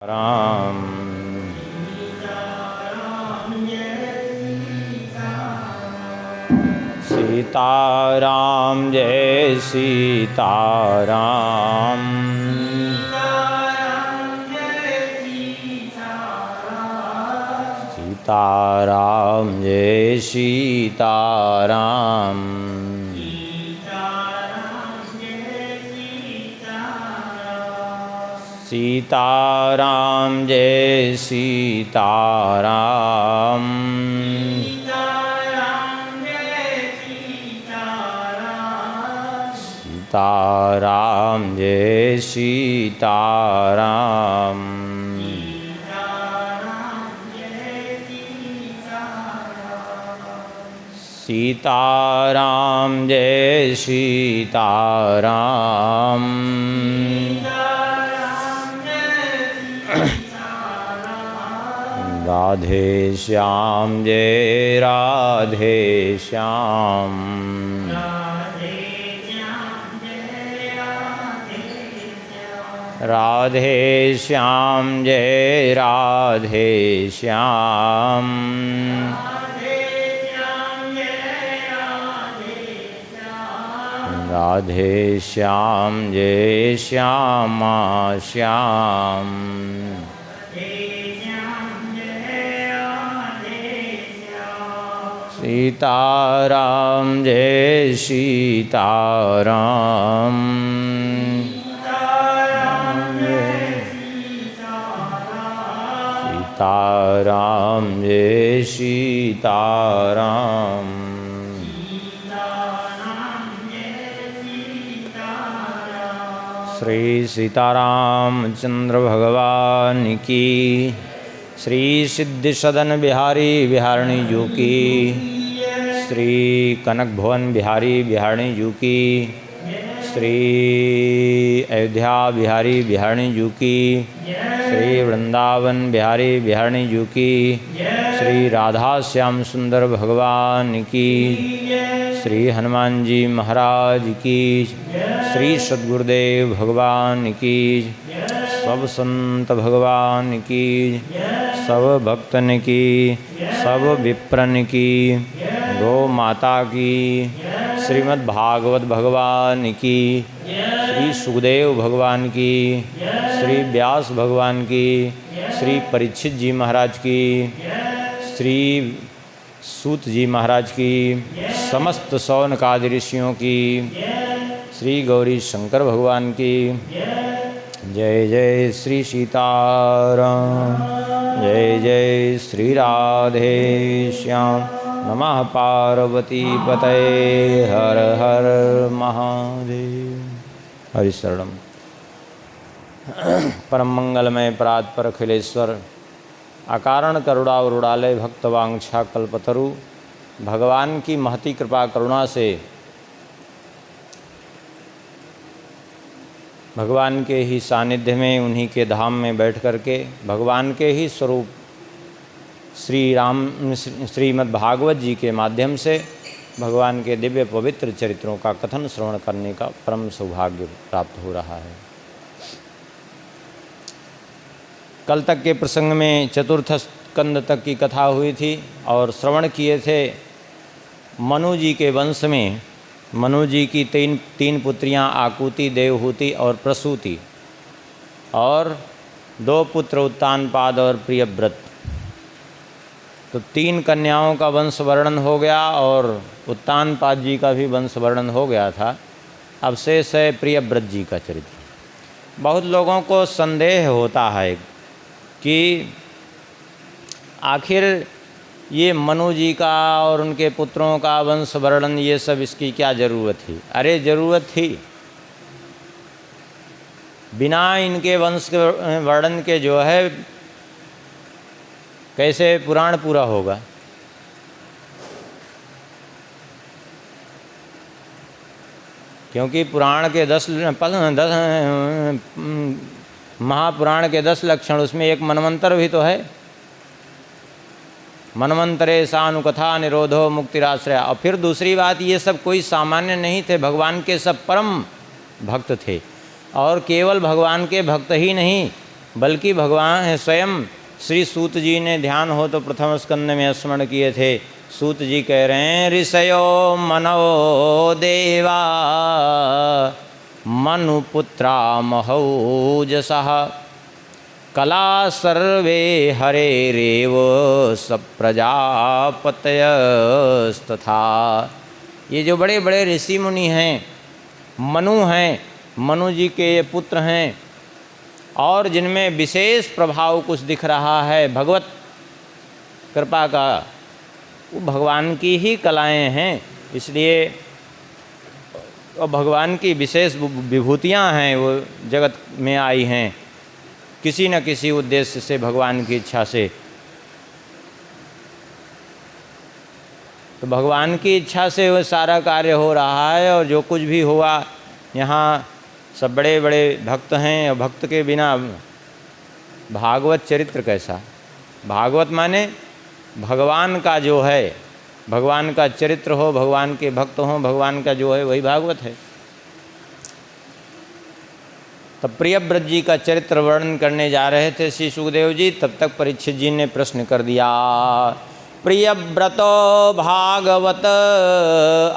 राम सीताराम जय सीताराम सीताराम जय सीताराम सीताराम जय सीताराम सीताराम जय सीताराम सीताराम जय सीताराम राधे श्याम जय राधे श्याम राधे श्याम जय राधे श्याम राधे श्याम जय श्यामा श्याम सीताराम जय सीताराम सीताराम जय सीताराम श्री सीतारामचंद्र भगवान की, श्री सिद्धि सदन बिहारी बिहारणी जू की, श्री कनक भुवन बिहारी बिहारणी जू की, श्री अयोध्या बिहारी बिहारणी जू की, श्री वृंदावन बिहारी बिहारणी जू की, श्री राधा श्याम सुंदर भगवान की, श्री हनुमान जी महाराज की, श्री सद्गुरुदेव भगवान की, सब संत भगवान की, सब भक्तन की, सब विप्रन की, गौ माता की, श्रीमद् भागवत भगवान की, श्री सुखदेव भगवान की, श्री व्यास भगवान की, श्री परीक्षित जी महाराज की, श्री सूत जी महाराज की, समस्त सौनकादि ऋषियों की, श्री गौरी शंकर भगवान की। जय जय श्री सीताराम, जय जय श्री राधे श्याम। नमः पार्वती पतये, हर हर महादेव। हरिशरणम। परम मंगलमय परात्पर अखिलेश्वर, अकारण करुणावरुणालय भक्तवांछा कल्पतरु, भगवान की महती कृपा करुणा से भगवान के ही सानिध्य में, उन्हीं के धाम में बैठ कर के भगवान के ही स्वरूप श्रीमद् भागवत जी के माध्यम से भगवान के दिव्य पवित्र चरित्रों का कथन श्रवण करने का परम सौभाग्य प्राप्त हो रहा है। कल तक के प्रसंग में चतुर्थ स्कंद तक की कथा हुई थी और श्रवण किए थे मनु जी के वंश में मनु जी की तीन पुत्रियां आकुति, देवहूति और प्रसूति, और 2 पुत्र उत्तानपाद और प्रियव्रत। तो 3 कन्याओं का वंश वर्णन हो गया और उत्तानपाद जी का भी वंश वर्णन हो गया था। अब शेष है प्रियव्रत जी का चरित्र। बहुत लोगों को संदेह होता है कि आखिर ये मनु जी का और उनके पुत्रों का वंश वर्णन, ये सब इसकी क्या ज़रूरत थी? अरे ज़रूरत थी। बिना इनके वंश के वर्णन के जो है कैसे पुराण पूरा होगा? क्योंकि पुराण के 10 महापुराण के 10 लक्षण, उसमें एक मनवंतर भी तो है। मनवंतरे सानुकथा निरोधो मुक्तिराश्रय। और फिर दूसरी बात, ये सब कोई सामान्य नहीं थे, भगवान के सब परम भक्त थे। और केवल भगवान के भक्त ही नहीं, बल्कि भगवान स्वयं श्री सूत जी ने ध्यान हो तो प्रथम स्कंद में स्मरण किए थे। सूत जी कह रहे हैं ऋषयो मनो देवा मनुपुत्रा महौजसः कला सर्वे हरेरेव स प्रजापतयस्तथा। ये जो बड़े बड़े ऋषि मुनि हैं, मनु हैं, मनु जी के ये पुत्र हैं और जिनमें विशेष प्रभाव कुछ दिख रहा है भगवत कृपा का, वो भगवान की ही कलाएं हैं। इसलिए और भगवान की विशेष विभूतियां हैं, वो जगत में आई हैं किसी न किसी उद्देश्य से, भगवान की इच्छा से। तो भगवान की इच्छा से वो सारा कार्य हो रहा है और जो कुछ भी हुआ, यहाँ सब बड़े बड़े भक्त हैं और भक्त के बिना भागवत चरित्र कैसा। भागवत माने भगवान का जो है, भगवान का चरित्र हो, भगवान के भक्त हों, भगवान का जो है वही भागवत है। तब प्रियव्रत जी का चरित्र वर्णन करने जा रहे थे श्री सुखदेव जी, तब तक परीक्षित जी ने प्रश्न कर दिया। प्रियव्रतो भागवत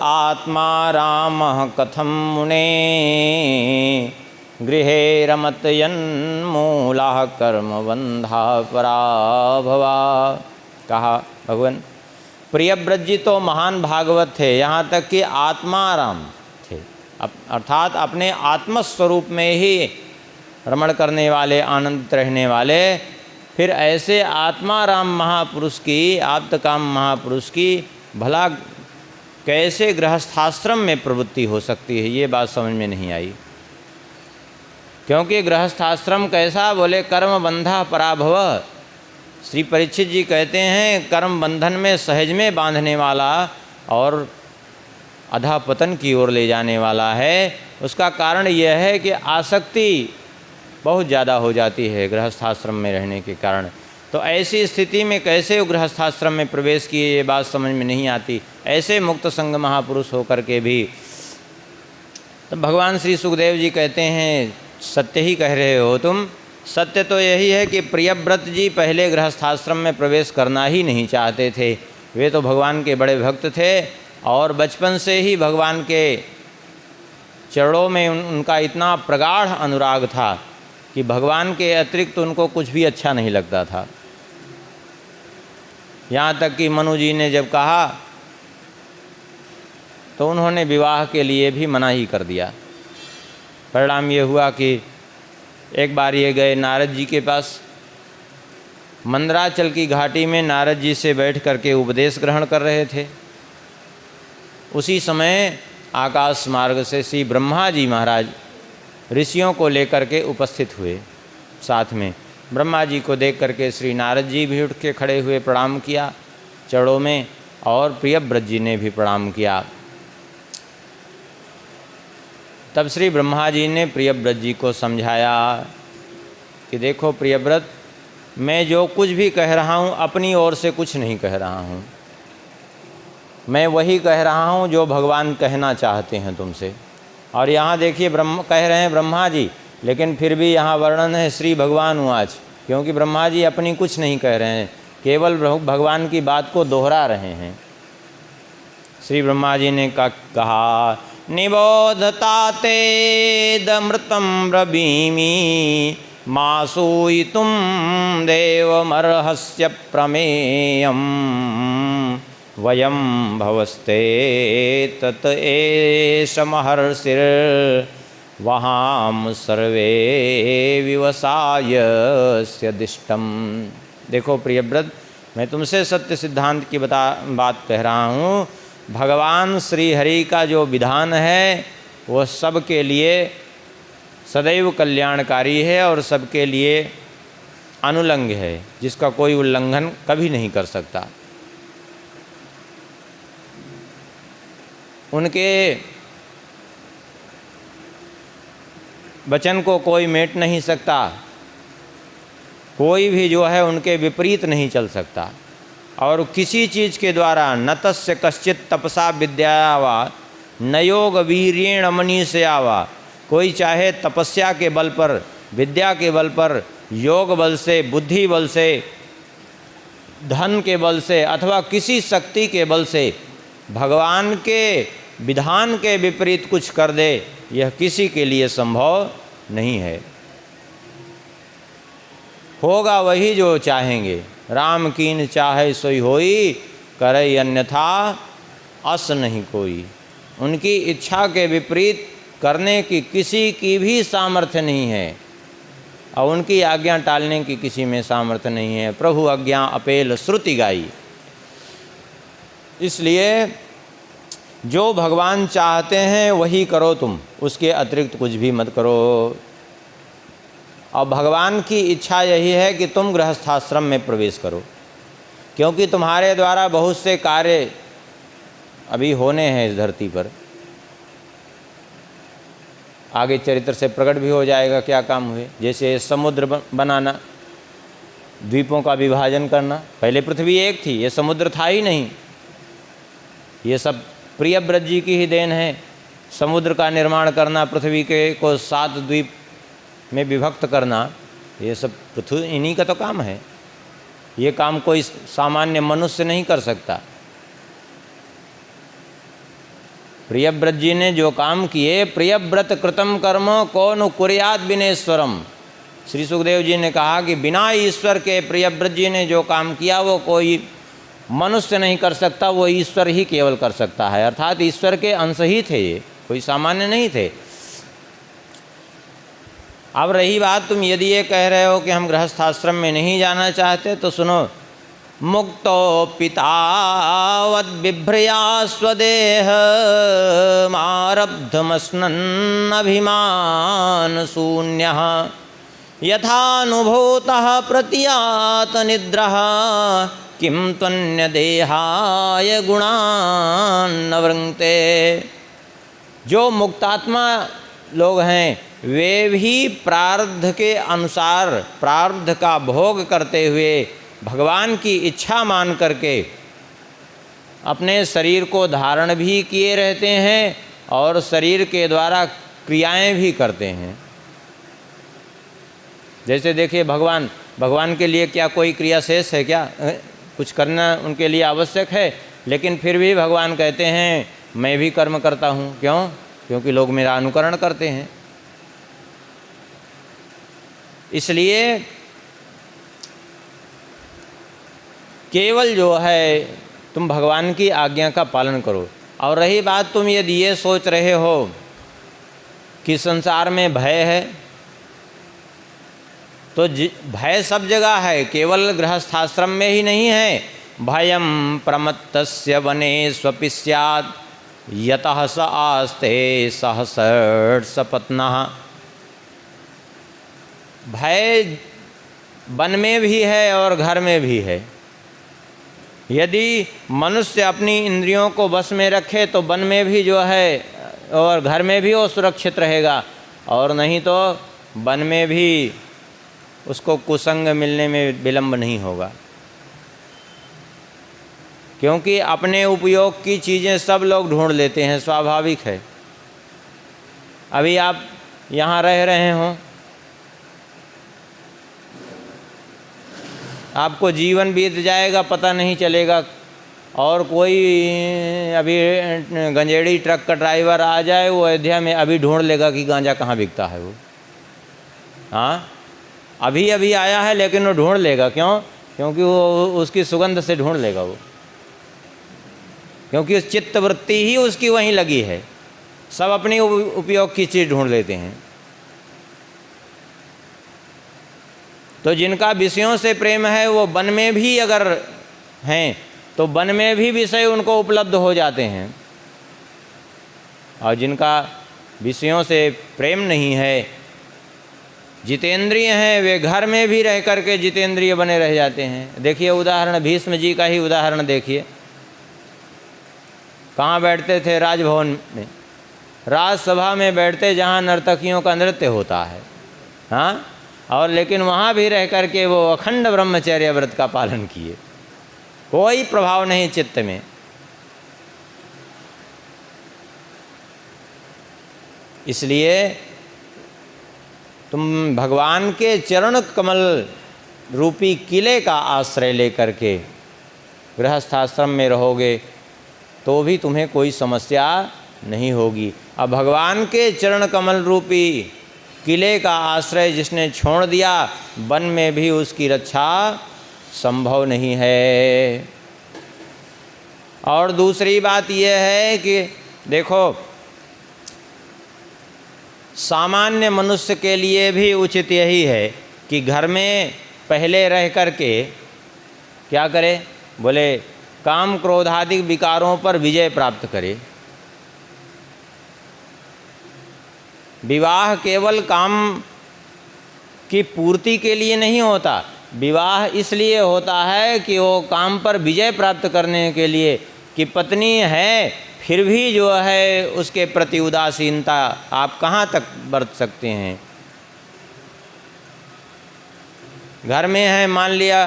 आत्मा रामः कथं मुने गृहे रमत यन्मूलः कर्मबन्धा पराभवा। कहा भगवान प्रियव्रत जी तो महान भागवत थे, यहाँ तक कि आत्माराम थे, अर्थात अपने आत्मस्वरूप में ही रमण करने वाले, आनंदित रहने वाले। फिर ऐसे आत्माराम महापुरुष की, आप्तकाम महापुरुष की भला कैसे गृहस्थाश्रम में प्रवृत्ति हो सकती है, ये बात समझ में नहीं आई। क्योंकि गृहस्थाश्रम कैसा, बोले कर्म बंधा पराभव। श्री परीक्षित जी कहते हैं कर्म बंधन में सहज में बांधने वाला और अधःपतन की ओर ले जाने वाला है। उसका कारण यह है कि आसक्ति बहुत ज़्यादा हो जाती है गृहस्थाश्रम में रहने के कारण। तो ऐसी स्थिति में कैसे वो गृहस्थाश्रम में प्रवेश किए, ये बात समझ में नहीं आती। ऐसे मुक्त संग महापुरुष होकर के भी। तो भगवान श्री सुखदेव जी कहते हैं सत्य ही कह रहे हो तुम। सत्य तो यही है कि प्रियव्रत जी पहले गृहस्थाश्रम में प्रवेश करना ही नहीं चाहते थे। वे तो भगवान के बड़े भक्त थे और बचपन से ही भगवान के चरणों में उनका इतना प्रगाढ़ अनुराग था कि भगवान के अतिरिक्त उनको कुछ भी अच्छा नहीं लगता था। यहाँ तक कि मनु जी ने जब कहा तो उन्होंने विवाह के लिए भी मना ही कर दिया। परिणाम ये हुआ कि एक बार ये गए नारद जी के पास। मंदराचल की घाटी में नारद जी से बैठ करके उपदेश ग्रहण कर रहे थे। उसी समय आकाश मार्ग से श्री ब्रह्मा जी महाराज ऋषियों को लेकर के उपस्थित हुए। साथ में ब्रह्मा जी को देख करके श्री नारद जी भी उठ के खड़े हुए, प्रणाम किया चरणों में, और प्रियव्रत जी ने भी प्रणाम किया। तब श्री ब्रह्मा जी ने प्रियव्रत जी को समझाया कि देखो प्रियव्रत, मैं जो कुछ भी कह रहा हूँ अपनी ओर से कुछ नहीं कह रहा हूँ, मैं वही कह रहा हूँ जो भगवान कहना चाहते हैं तुमसे। और यहाँ देखिए कह रहे हैं ब्रह्मा जी, लेकिन फिर भी यहाँ वर्णन है श्री भगवान उवाच, क्योंकि ब्रह्मा जी अपनी कुछ नहीं कह रहे हैं, केवल भगवान की बात को दोहरा रहे हैं। श्री ब्रह्मा जी ने कहा निबोधता तेदमृतं ब्रवीमि मासूयितुं देवमर्हस्य प्रमेयम् वयं भवस्ते तत एष महर्षिर्वहाम सर्वे विवसाय स्यदिष्टम। देखो प्रियव्रत, मैं तुमसे सत्य सिद्धांत की बात कह रहा हूँ। भगवान श्री हरि का जो विधान है वो सबके लिए सदैव कल्याणकारी है और सबके लिए अनुलंघ है, जिसका कोई उल्लंघन कभी नहीं कर सकता। उनके वचन को कोई मेट नहीं सकता, कोई भी जो है उनके विपरीत नहीं चल सकता। और किसी चीज़ के द्वारा न तस्य कश्चित तपसा विद्या वा न योग वीर्येण मनीषया वा, कोई चाहे तपस्या के बल पर, विद्या के बल पर योग बल से, बुद्धि बल से, धन के बल से अथवा किसी शक्ति के बल से भगवान के विधान के विपरीत कुछ कर दे, यह किसी के लिए संभव नहीं है। होगा वही जो चाहेंगे, राम कीन चाहे सोई होई, करे अन्यथा अस नहीं कोई। उनकी इच्छा के विपरीत करने की किसी की भी सामर्थ्य नहीं है और उनकी आज्ञा टालने की किसी में सामर्थ्य नहीं है। प्रभु आज्ञा अपेल श्रुति गाई। इसलिए जो भगवान चाहते हैं वही करो तुम, उसके अतिरिक्त कुछ भी मत करो। और भगवान की इच्छा यही है कि तुम गृहस्थाश्रम में प्रवेश करो, क्योंकि तुम्हारे द्वारा बहुत से कार्य अभी होने हैं इस धरती पर। आगे चरित्र से प्रकट भी हो जाएगा क्या काम हुए। जैसे समुद्र बनाना, द्वीपों का विभाजन करना। पहले पृथ्वी एक थी, ये समुद्र था ही नहीं। ये सब प्रियव्रत जी की ही देन है। समुद्र का निर्माण करना, पृथ्वी के को 7 द्वीप में विभक्त करना, ये सब पृथ्वी इन्हीं का तो काम है। ये काम कोई सामान्य मनुष्य नहीं कर सकता। प्रियव्रत जी ने जो काम किए, प्रियव्रत कृतम कर्म कौन कुर्यात विनेश्वरम। श्री सुखदेव जी ने कहा कि बिना ईश्वर के प्रियव्रत जी ने जो काम किया वो कोई मनुष्य नहीं कर सकता, वो ईश्वर ही केवल कर सकता है। अर्थात ईश्वर के अंश ही थे, ये कोई सामान्य नहीं थे। अब रही बात, तुम यदि ये कह रहे हो कि हम गृहस्थाश्रम में नहीं जाना चाहते, तो सुनो। मुक्तो पितावद बिभ्रया स्वदेह मारब्धमस्नन् अभिमान शून्यः यथानुभूतः प्रतीयात निद्रः किं त्वन्य देहाय गुणान् न वृंक्ते। जो मुक्तात्मा लोग हैं वे भी प्रारब्ध के अनुसार प्रारब्ध का भोग करते हुए भगवान की इच्छा मान करके अपने शरीर को धारण भी किए रहते हैं और शरीर के द्वारा क्रियाएं भी करते हैं। जैसे देखिए, भगवान के लिए क्या कोई क्रिया शेष है क्या? कुछ करना उनके लिए आवश्यक है, लेकिन फिर भी भगवान कहते हैं मैं भी कर्म करता हूँ। क्यों? क्योंकि लोग मेरा अनुकरण करते हैं। इसलिए केवल जो है तुम भगवान की आज्ञा का पालन करो। और रही बात, तुम यदि ये सोच रहे हो कि संसार में भय है, तो भय सब जगह है, केवल गृहस्थाश्रम में ही नहीं है। भयम प्रमत्तस्य वनेष्वपि स्यात् यतः स आस्ते सहसर्ष सपत्नः। भय वन में भी है और घर में भी है। यदि मनुष्य अपनी इंद्रियों को बस में रखे तो वन में भी जो है और घर में भी वो सुरक्षित रहेगा, और नहीं तो वन में भी उसको कुसंग मिलने में विलंब नहीं होगा। क्योंकि अपने उपयोग की चीज़ें सब लोग ढूंढ लेते हैं, स्वाभाविक है। अभी आप यहाँ रह रहे हों, आपको जीवन बीत जाएगा पता नहीं चलेगा, और कोई अभी गंजेड़ी ट्रक का ड्राइवर आ जाए वो अयोध्या में, अभी ढूंढ लेगा कि गांजा कहाँ बिकता है वो। हाँ, अभी अभी आया है लेकिन वो ढूंढ लेगा। क्यों? क्योंकि वो उसकी सुगंध से ढूंढ लेगा वो, क्योंकि उस चित्त वृत्ति ही उसकी वहीं लगी है। सब अपनी उपयोग की चीज़ ढूंढ लेते हैं। तो जिनका विषयों से प्रेम है वो वन में भी अगर हैं तो वन में भी विषय उनको उपलब्ध हो जाते हैं, और जिनका विषयों से प्रेम नहीं है, जितेंद्रिय हैं, वे घर में भी रह करके जितेंद्रिय बने रह जाते हैं। देखिए उदाहरण, भीष्म जी का ही उदाहरण देखिए। कहाँ बैठते थे? राजभवन में, राजसभा में बैठते जहाँ नर्तकियों का नृत्य होता है। हाँ, और लेकिन वहाँ भी रह करके वो अखंड ब्रह्मचर्य व्रत का पालन किए, कोई प्रभाव नहीं चित्त में। इसलिए तुम भगवान के चरण कमल रूपी किले का आश्रय लेकर के गृहस्थाश्रम में रहोगे तो भी तुम्हें कोई समस्या नहीं होगी। अब भगवान के चरण कमल रूपी किले का आश्रय जिसने छोड़ दिया, वन में भी उसकी रक्षा संभव नहीं है। और दूसरी बात यह है कि देखो, सामान्य मनुष्य के लिए भी उचित यही है कि घर में पहले रह कर के क्या करे, बोले काम क्रोधादि विकारों पर विजय प्राप्त करे। विवाह केवल काम की पूर्ति के लिए नहीं होता, विवाह इसलिए होता है कि वो काम पर विजय प्राप्त करने के लिए, कि पत्नी है फिर भी जो है उसके प्रति उदासीनता आप कहाँ तक बरत सकते हैं। घर में है, मान लिया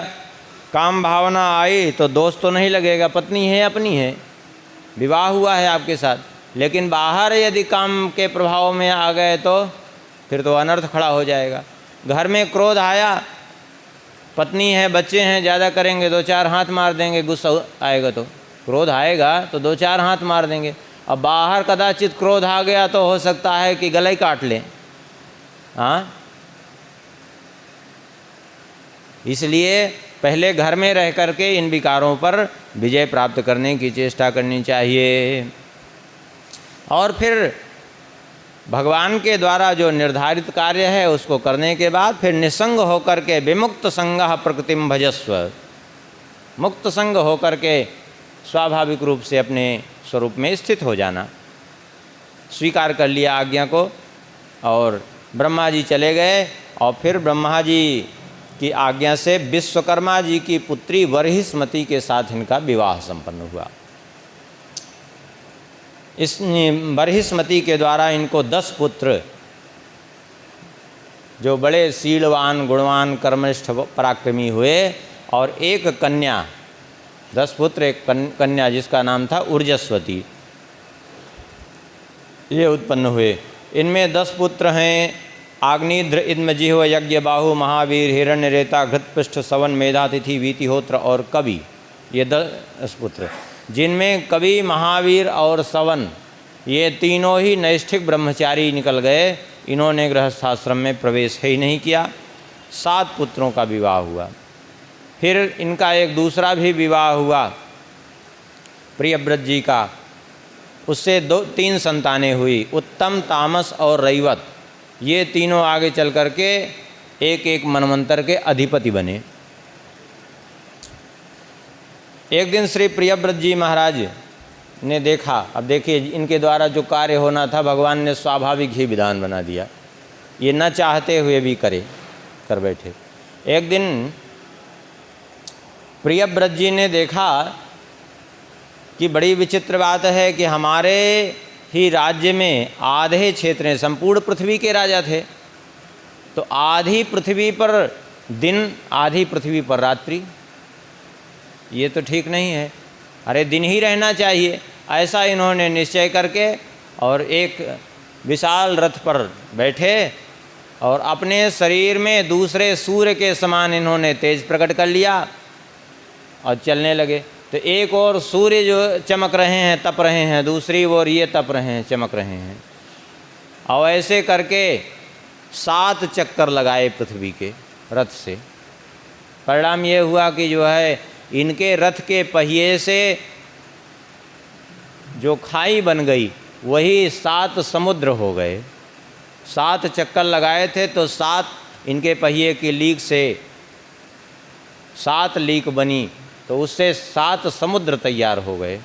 काम भावना आई तो दोस्त तो नहीं लगेगा, पत्नी है अपनी है, विवाह हुआ है आपके साथ, लेकिन बाहर यदि काम के प्रभाव में आ गए तो फिर तो अनर्थ खड़ा हो जाएगा। घर में क्रोध आया, पत्नी है, बच्चे हैं, ज़्यादा करेंगे दो चार हाथ मार देंगे, गुस्सा आएगा तो क्रोध आएगा तो दो चार हाथ मार देंगे। अब बाहर कदाचित क्रोध आ गया तो हो सकता है कि गला ही काट लें। हाँ, इसलिए पहले घर में रह करके इन विकारों पर विजय प्राप्त करने की चेष्टा करनी चाहिए। और फिर भगवान के द्वारा जो निर्धारित कार्य है उसको करने के बाद फिर निसंग होकर के विमुक्त संगः प्रकृतिम भजस्व, मुक्त संग होकर के स्वाभाविक रूप से अपने स्वरूप में स्थित हो जाना। स्वीकार कर लिया आज्ञा को और ब्रह्मा जी चले गए। और फिर ब्रह्मा जी की आज्ञा से विश्वकर्मा जी की पुत्री बर्हिष्मति के साथ इनका विवाह संपन्न हुआ। इस बर्हिष्मति के द्वारा इनको 10 पुत्र, जो बड़े शीलवान गुणवान कर्मनिष्ठ पराक्रमी हुए, और एक कन्या, 10 पुत्र एक कन्या जिसका नाम था ऊर्जस्वती, ये उत्पन्न हुए। इनमें 10 पुत्र हैं आग्निध्र इद्मजिह्व यज्ञ बाहु महावीर हिरण्यरेता घृतपृष्ठ सवन मेधातिथि वीतिहोत्र और कवि। ये 10 पुत्र, जिनमें कवि महावीर और सवन ये तीनों ही नैष्ठिक ब्रह्मचारी निकल गए। इन्होंने गृहस्थाश्रम में प्रवेश ही नहीं किया। 7 पुत्रों का विवाह हुआ। फिर इनका एक दूसरा भी विवाह हुआ प्रियव्रत जी का, उससे 3 संतानें हुई, उत्तम, तामस और रैवत। ये तीनों आगे चल कर के एक एक मनवंतर के अधिपति बने। एक दिन श्री प्रियव्रत जी महाराज ने देखा, अब देखिए इनके द्वारा जो कार्य होना था भगवान ने स्वाभाविक ही विधान बना दिया, ये न चाहते हुए भी कर बैठे। एक दिन प्रियव्रत जी ने देखा कि बड़ी विचित्र बात है कि हमारे ही राज्य में आधे क्षेत्र, संपूर्ण पृथ्वी के राजा थे, तो आधी पृथ्वी पर दिन, आधी पृथ्वी पर रात्रि, ये तो ठीक नहीं है। अरे दिन ही रहना चाहिए। ऐसा इन्होंने निश्चय करके और एक विशाल रथ पर बैठे और अपने शरीर में दूसरे सूर्य के समान इन्होंने तेज प्रकट कर लिया और चलने लगे। तो एक और सूर्य जो चमक रहे हैं, तप रहे हैं, दूसरी ओर ये तप रहे हैं, चमक रहे हैं। और ऐसे करके 7 चक्कर लगाए पृथ्वी के रथ से। परिणाम ये हुआ कि जो है इनके रथ के पहिए से जो खाई बन गई वही 7 समुद्र हो गए। 7 चक्कर लगाए थे तो 7 इनके पहिए की लीक से 7 लीक बनी, तो उससे 7 समुद्र तैयार हो गए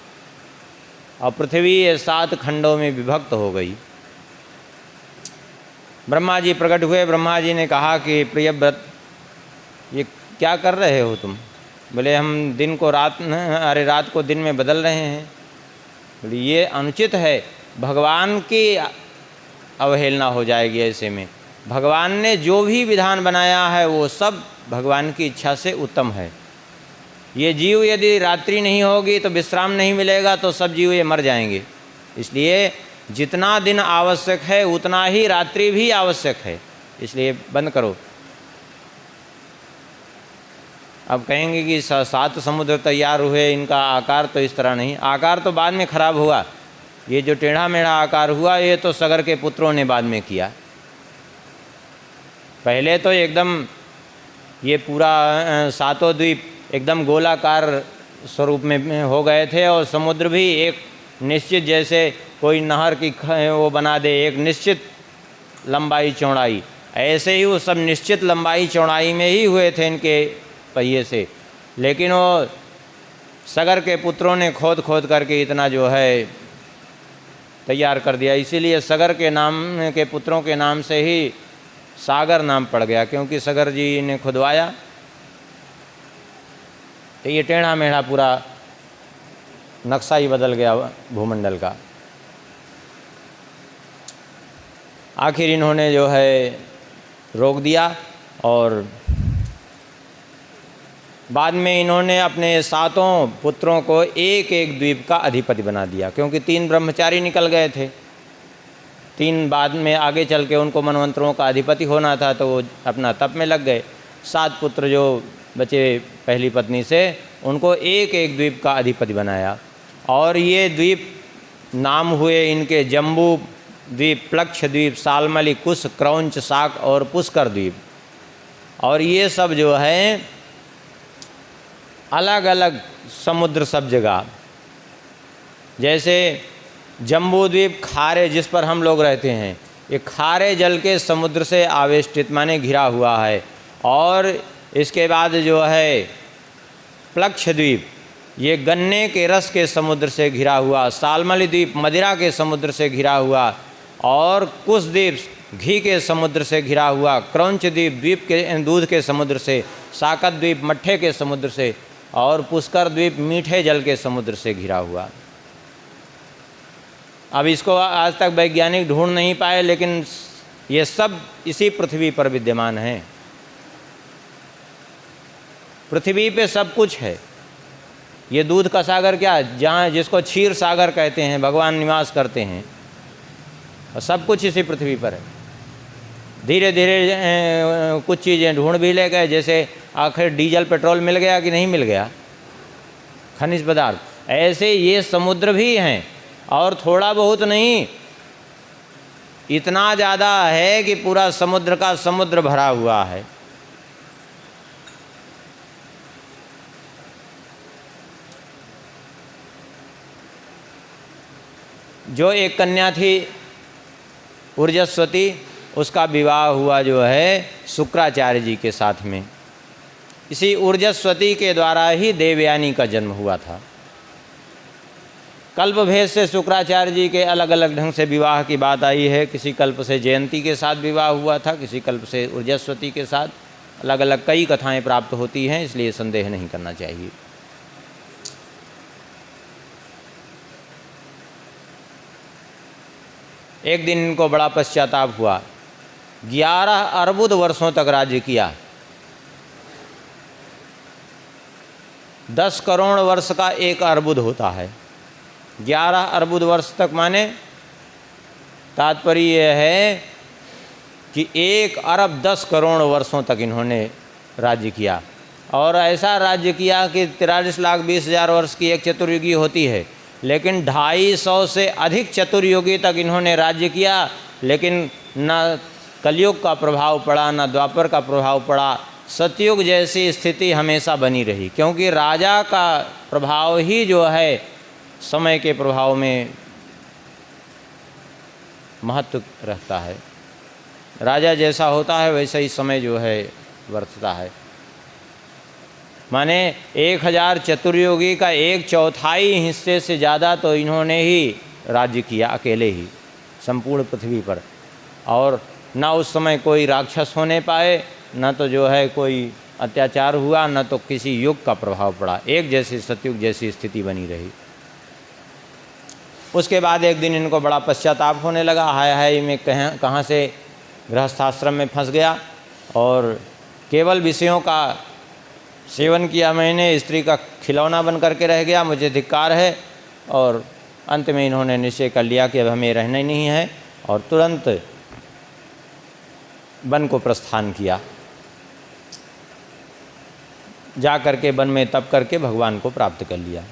और पृथ्वी ये 7 खंडों में विभक्त हो गई। ब्रह्मा जी प्रकट हुए। ब्रह्मा जी ने कहा कि प्रियव्रत ये क्या कर रहे हो तुम? बोले हम दिन को रात, अरे रात को दिन में बदल रहे हैं। बोले ये अनुचित है, भगवान की अवहेलना हो जाएगी ऐसे में। भगवान ने जो भी विधान बनाया है वो सब भगवान की इच्छा से उत्तम है। ये जीव यदि रात्रि नहीं होगी तो विश्राम नहीं मिलेगा तो सब जीव ये मर जाएंगे। इसलिए जितना दिन आवश्यक है उतना ही रात्रि भी आवश्यक है। इसलिए बंद करो। अब कहेंगे कि 7 समुद्र तैयार हुए, इनका आकार तो इस तरह नहीं। आकार तो बाद में खराब हुआ, ये जो टेढ़ा मेढ़ा आकार हुआ ये तो सगर के पुत्रों ने बाद में किया। पहले तो एकदम ये पूरा 7 द्वीप एकदम गोलाकार स्वरूप में हो गए थे, और समुद्र भी एक निश्चित, जैसे कोई नहर की वो बना दे एक निश्चित लंबाई चौड़ाई, ऐसे ही वो सब निश्चित लंबाई चौड़ाई में ही हुए थे इनके पहिए से। लेकिन वो सगर के पुत्रों ने खोद खोद करके इतना जो है तैयार कर दिया, इसीलिए सगर के नाम के पुत्रों के नाम से ही सागर नाम पड़ गया, क्योंकि सगर जी ने खुदवाया। तो ये टेढ़ा मेढ़ा पूरा नक्शा ही बदल गया भूमंडल का। आखिर इन्होंने जो है रोक दिया, और बाद में इन्होंने अपने 7 पुत्रों को एक एक द्वीप का अधिपति बना दिया, क्योंकि 3 ब्रह्मचारी निकल गए थे, 3 बाद में आगे चल के उनको मनवंतरों का अधिपति होना था, तो वो अपना तप में लग गए। 7 पुत्र जो बचे पहली पत्नी से, उनको एक एक द्वीप का अधिपति बनाया। और ये द्वीप नाम हुए इनके जम्बू द्वीप, प्लक्ष द्वीप, सालमली, कुश, क्रौंच, शाक और पुष्कर द्वीप। और ये सब जो है अलग अलग समुद्र सब जगह, जैसे जम्बू द्वीप खारे जिस पर हम लोग रहते हैं, ये खारे जल के समुद्र से आवेष्टित माने घिरा हुआ है। और इसके बाद जो है प्लक्ष द्वीप, ये गन्ने के रस के समुद्र से घिरा हुआ। सालमली द्वीप मदिरा के समुद्र से घिरा हुआ। और कुश द्वीप घी के समुद्र से घिरा हुआ। क्रौंच द्वीप के दूध के समुद्र से। शाकत द्वीप मट्ठे के समुद्र से। और पुष्कर द्वीप मीठे जल के समुद्र से घिरा हुआ। अब इसको आज तक वैज्ञानिक ढूंढ नहीं पाए, लेकिन ये सब इसी पृथ्वी पर विद्यमान हैं। पृथ्वी पे सब कुछ है। ये दूध का सागर क्या, जहाँ जिसको क्षीर सागर कहते हैं, भगवान निवास करते हैं, और सब कुछ इसी पृथ्वी पर है। धीरे धीरे कुछ चीज़ें ढूंढ भी ले गए, जैसे आखिर डीजल पेट्रोल मिल गया कि नहीं मिल गया, खनिज पदार्थ। ऐसे ये समुद्र भी हैं, और थोड़ा बहुत नहीं, इतना ज़्यादा है कि पूरा समुद्र का समुद्र भरा हुआ है। जो एक कन्या थी ऊर्जस्वती, उसका विवाह हुआ जो है शुक्राचार्य जी के साथ में। इसी ऊर्जस्वती के द्वारा ही देवयानी का जन्म हुआ था। कल्प भेद से शुक्राचार्य जी के अलग अलग ढंग से विवाह की बात आई है। किसी कल्प से जयंती के साथ विवाह हुआ था, किसी कल्प से ऊर्जस्वती के साथ। अलग अलग कई कथाएं प्राप्त होती हैं, इसलिए संदेह नहीं करना चाहिए। एक दिन इनको बड़ा पश्चाताप हुआ। 11 अर्बुद वर्षों तक राज्य किया। 10 करोड़ वर्ष का 1 अर्बुद होता है। 11 अर्बुद वर्ष तक माने तात्पर्य यह है कि 1 अरब 10 करोड़ वर्षों तक इन्होंने राज्य किया। और ऐसा राज्य किया कि 43,20,000 वर्ष की एक चतुर्युगी होती है, लेकिन 250 से अधिक चतुर्युगी तक इन्होंने राज्य किया। लेकिन न कलयुग का प्रभाव पड़ा, न द्वापर का प्रभाव पड़ा। सतयुग जैसी स्थिति हमेशा बनी रही, क्योंकि राजा का प्रभाव ही जो है समय के प्रभाव में महत्व रहता है। राजा जैसा होता है वैसा ही समय जो है वर्तता है। माने 1000 चतुर्युगी का 1/4 हिस्से से ज़्यादा तो इन्होंने ही राज्य किया, अकेले ही संपूर्ण पृथ्वी पर। और ना उस समय कोई राक्षस होने पाए, न तो जो है कोई अत्याचार हुआ, न तो किसी युग का प्रभाव पड़ा। एक जैसी सतयुग जैसी स्थिति बनी रही। उसके बाद एक दिन इनको बड़ा पश्चाताप होने लगा। हाय हाय, मैं कहाँ से गृहस्थाश्रम में फंस गया, और केवल विषयों का सेवन किया मैंने, स्त्री का खिलौना बन करके रह गया, मुझे धिक्कार है। और अंत में इन्होंने निश्चय कर लिया कि अब हमें रहना ही नहीं है, और तुरंत वन को प्रस्थान किया, जा करके वन में तप करके भगवान को प्राप्त कर लिया।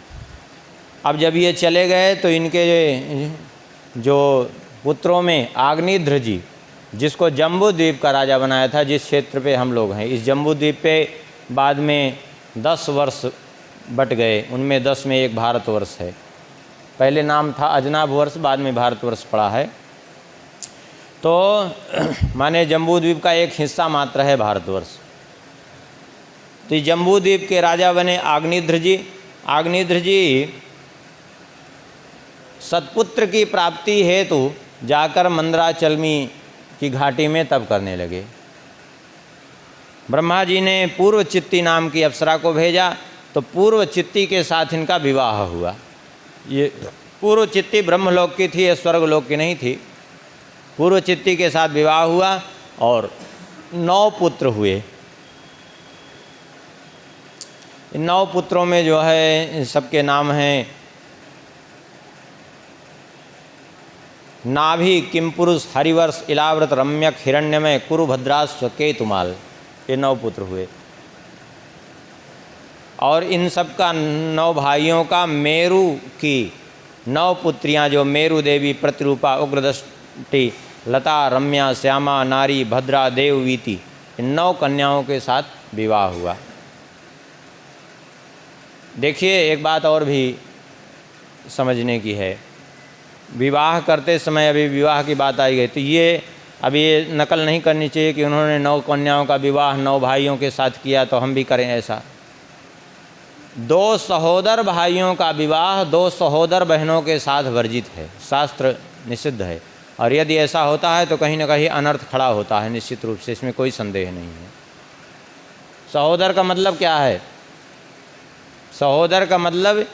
अब जब ये चले गए तो इनके जो पुत्रों में आग्निध्र जी, जिसको जम्बू द्वीप का राजा बनाया था, जिस क्षेत्र पे हम लोग हैं, इस जम्बू द्वीप पे बाद में 10 वर्ष बट गए, उनमें 10 में एक भारतवर्ष है। पहले नाम था अजनाभ वर्ष, बाद में भारतवर्ष पड़ा है। तो माने जम्बू द्वीप का एक हिस्सा मात्र है भारतवर्ष। तो इस जम्बू द्वीप के राजा बने आग्निध्र जी। आग्निध्र जी सत्पुत्र की प्राप्ति हेतु जाकर मंदराचलमी की घाटी में तप करने लगे। ब्रह्मा जी ने पूर्व चित्ती नाम की अप्सरा को भेजा, तो पूर्व चित्ती के साथ इनका विवाह हुआ। ये पूर्व चित्ती ब्रह्मलोक की थी, ये स्वर्गलोक की नहीं थी। पूर्व चित्ती के साथ विवाह हुआ और 9 पुत्र हुए। इन 9 पुत्रों में जो है सबके नाम हैं नाभि, किमपुरुष, हरिवर्ष, इलाव्रत, रम्यक, हिरण्यमय, कुरु, भद्रास्व, केतुमाल, ये 9 पुत्र हुए। और इन सब का 9 भाइयों का मेरु की 9 पुत्रियां, जो मेरु देवी, प्रतिरूपा, उग्रदष्टि, लता, रम्या, श्यामा, नारी, भद्रा, देववीति, इन 9 कन्याओं के साथ विवाह हुआ। देखिए एक बात और भी समझने की है। विवाह करते समय, अभी विवाह की बात आई गई, तो ये अभी ये नकल नहीं करनी चाहिए कि उन्होंने 9 कन्याओं का विवाह 9 भाइयों के साथ किया तो हम भी करें ऐसा। 2 सहोदर भाइयों का विवाह 2 सहोदर बहनों के साथ वर्जित है, शास्त्र निषिद्ध है। और यदि ऐसा होता है तो कहीं ना कहीं अनर्थ खड़ा होता है, निश्चित रूप से, इसमें कोई संदेह नहीं है। सहोदर का मतलब क्या है? सहोदर का मतलब,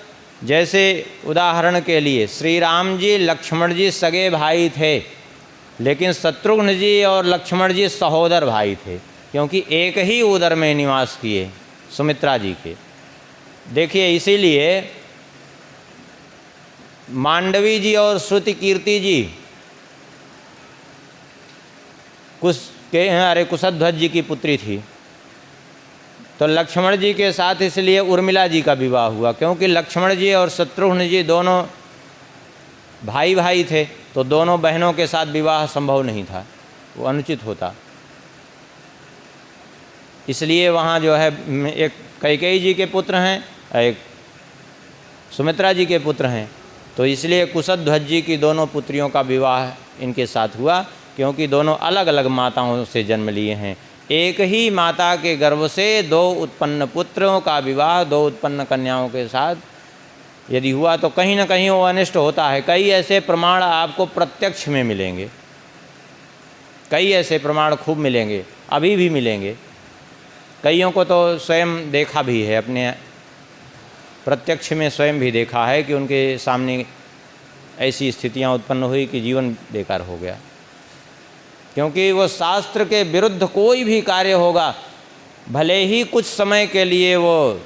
जैसे उदाहरण के लिए श्री राम जी लक्ष्मण जी सगे भाई थे, लेकिन शत्रुघ्न जी और लक्ष्मण जी सहोदर भाई थे, क्योंकि एक ही उदर में निवास किए सुमित्रा जी के। देखिए इसीलिए मांडवी जी और श्रुति कीर्ति जी कुशध्वज जी की पुत्री थी, तो लक्ष्मण जी के साथ इसलिए उर्मिला जी का विवाह हुआ, क्योंकि लक्ष्मण जी और शत्रुघ्न जी दोनों भाई भाई थे, तो दोनों बहनों के साथ विवाह संभव नहीं था, वो अनुचित होता। इसलिए वहाँ जो है एक कैकेयी जी के पुत्र हैं, एक सुमित्रा जी के पुत्र हैं, तो इसलिए कुशध्वज जी की दोनों पुत्रियों का विवाह इनके साथ हुआ, क्योंकि दोनों अलग अलग माताओं से जन्म लिए हैं। एक ही माता के गर्भ से 2 उत्पन्न पुत्रों का विवाह 2 उत्पन्न कन्याओं के साथ यदि हुआ तो कहीं ना कहीं वो अनिष्ट होता है। कई ऐसे प्रमाण आपको प्रत्यक्ष में मिलेंगे, कई ऐसे प्रमाण खूब मिलेंगे, अभी भी मिलेंगे। कईयों को तो स्वयं देखा भी है, अपने प्रत्यक्ष में स्वयं भी देखा है कि उनके सामने ऐसी स्थितियां उत्पन्न हुई कि जीवन बेकार हो गया। क्योंकि वो शास्त्र के विरुद्ध कोई भी कार्य होगा, भले ही कुछ समय के लिए वो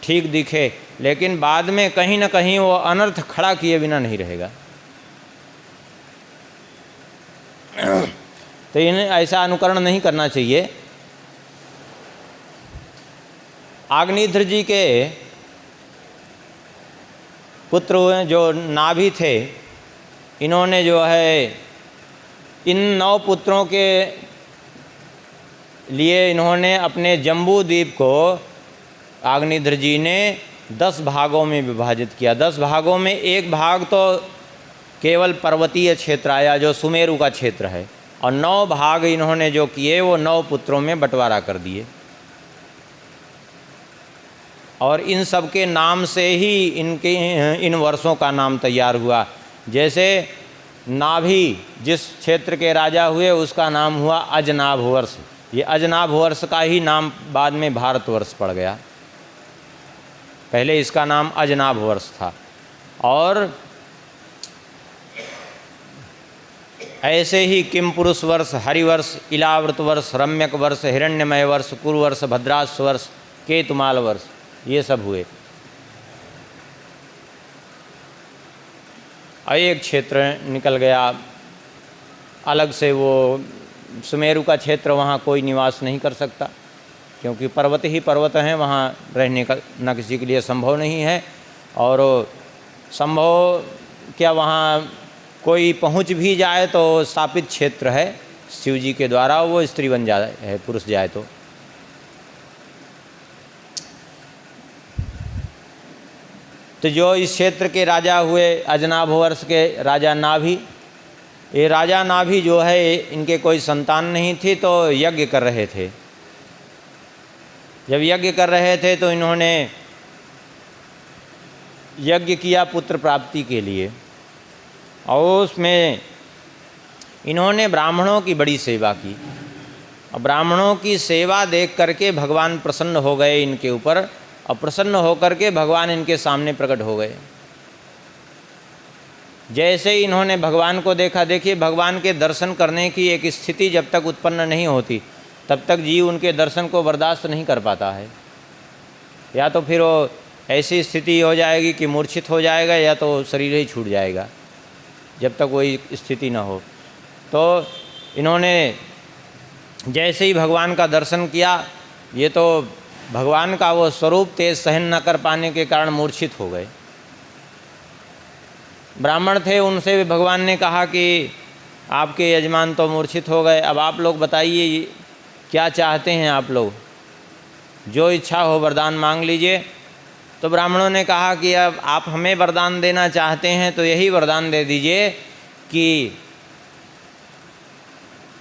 ठीक दिखे, लेकिन बाद में कहीं ना कहीं वो अनर्थ खड़ा किए बिना नहीं रहेगा। तो इन्हें ऐसा अनुकरण नहीं करना चाहिए। आग्निध्र जी के पुत्र जो नाभि थे, इन्होंने जो है इन 9 पुत्रों के लिए इन्होंने अपने जम्बू द्वीप को आग्निध्र जी ने 10 भागों में विभाजित किया। 10 भागों में एक भाग तो केवल पर्वतीय क्षेत्र आया जो सुमेरु का क्षेत्र है, और 9 भाग इन्होंने जो किए वो 9 पुत्रों में बंटवारा कर दिए। और इन सब के नाम से ही इन वर्षों का नाम तैयार हुआ। जैसे नाभि जिस क्षेत्र के राजा हुए उसका नाम हुआ अजनाभ वर्ष, ये अजनाभ वर्ष का ही नाम बाद में भारतवर्ष पड़ गया, पहले इसका नाम अजनाभ वर्ष था। और ऐसे ही किमपुरुष वर्ष, हरिवर्ष, इलाव्रत वर्ष, रम्यक वर्ष, हिरण्यमय वर्ष, कुरुवर्ष, भद्रास्व वर्ष, केतुमाल वर्ष, ये सब हुए। और एक क्षेत्र निकल गया अलग से, वो सुमेरु का क्षेत्र वहाँ कोई निवास नहीं कर सकता, क्योंकि पर्वत ही पर्वत हैं, वहाँ रहने का न किसी के लिए संभव नहीं है। और संभव क्या वहाँ कोई पहुँच भी जाए तो स्थापित क्षेत्र है शिव जी के द्वारा, वो स्त्री बन जाए है, पुरुष जाए तो जो इस क्षेत्र के राजा हुए अजनाभ वर्ष के राजा नाभि, ये राजा नाभि जो है इनके कोई संतान नहीं थी, तो यज्ञ कर रहे थे। जब यज्ञ कर रहे थे तो इन्होंने यज्ञ किया पुत्र प्राप्ति के लिए, और उसमें इन्होंने ब्राह्मणों की बड़ी सेवा की। और ब्राह्मणों की सेवा देख करके भगवान प्रसन्न हो गए इनके ऊपर, और प्रसन्न होकर के भगवान इनके सामने प्रकट हो गए। जैसे ही इन्होंने भगवान को देखा, देखिए भगवान के दर्शन करने की एक स्थिति जब तक उत्पन्न नहीं होती तब तक जीव उनके दर्शन को बर्दाश्त नहीं कर पाता है। या तो फिर वो ऐसी स्थिति हो जाएगी कि मूर्छित हो जाएगा, या तो शरीर ही छूट जाएगा, जब तक वही स्थिति न हो। तो इन्होंने जैसे ही भगवान का दर्शन किया, ये तो भगवान का वो स्वरूप तेज सहन न कर पाने के कारण मूर्छित हो गए। ब्राह्मण थे, उनसे भी भगवान ने कहा कि आपके यजमान तो मूर्छित हो गए, अब आप लोग बताइए क्या चाहते हैं आप लोग, जो इच्छा हो वरदान मांग लीजिए। तो ब्राह्मणों ने कहा कि अब आप हमें वरदान देना चाहते हैं तो यही वरदान दे दीजिए कि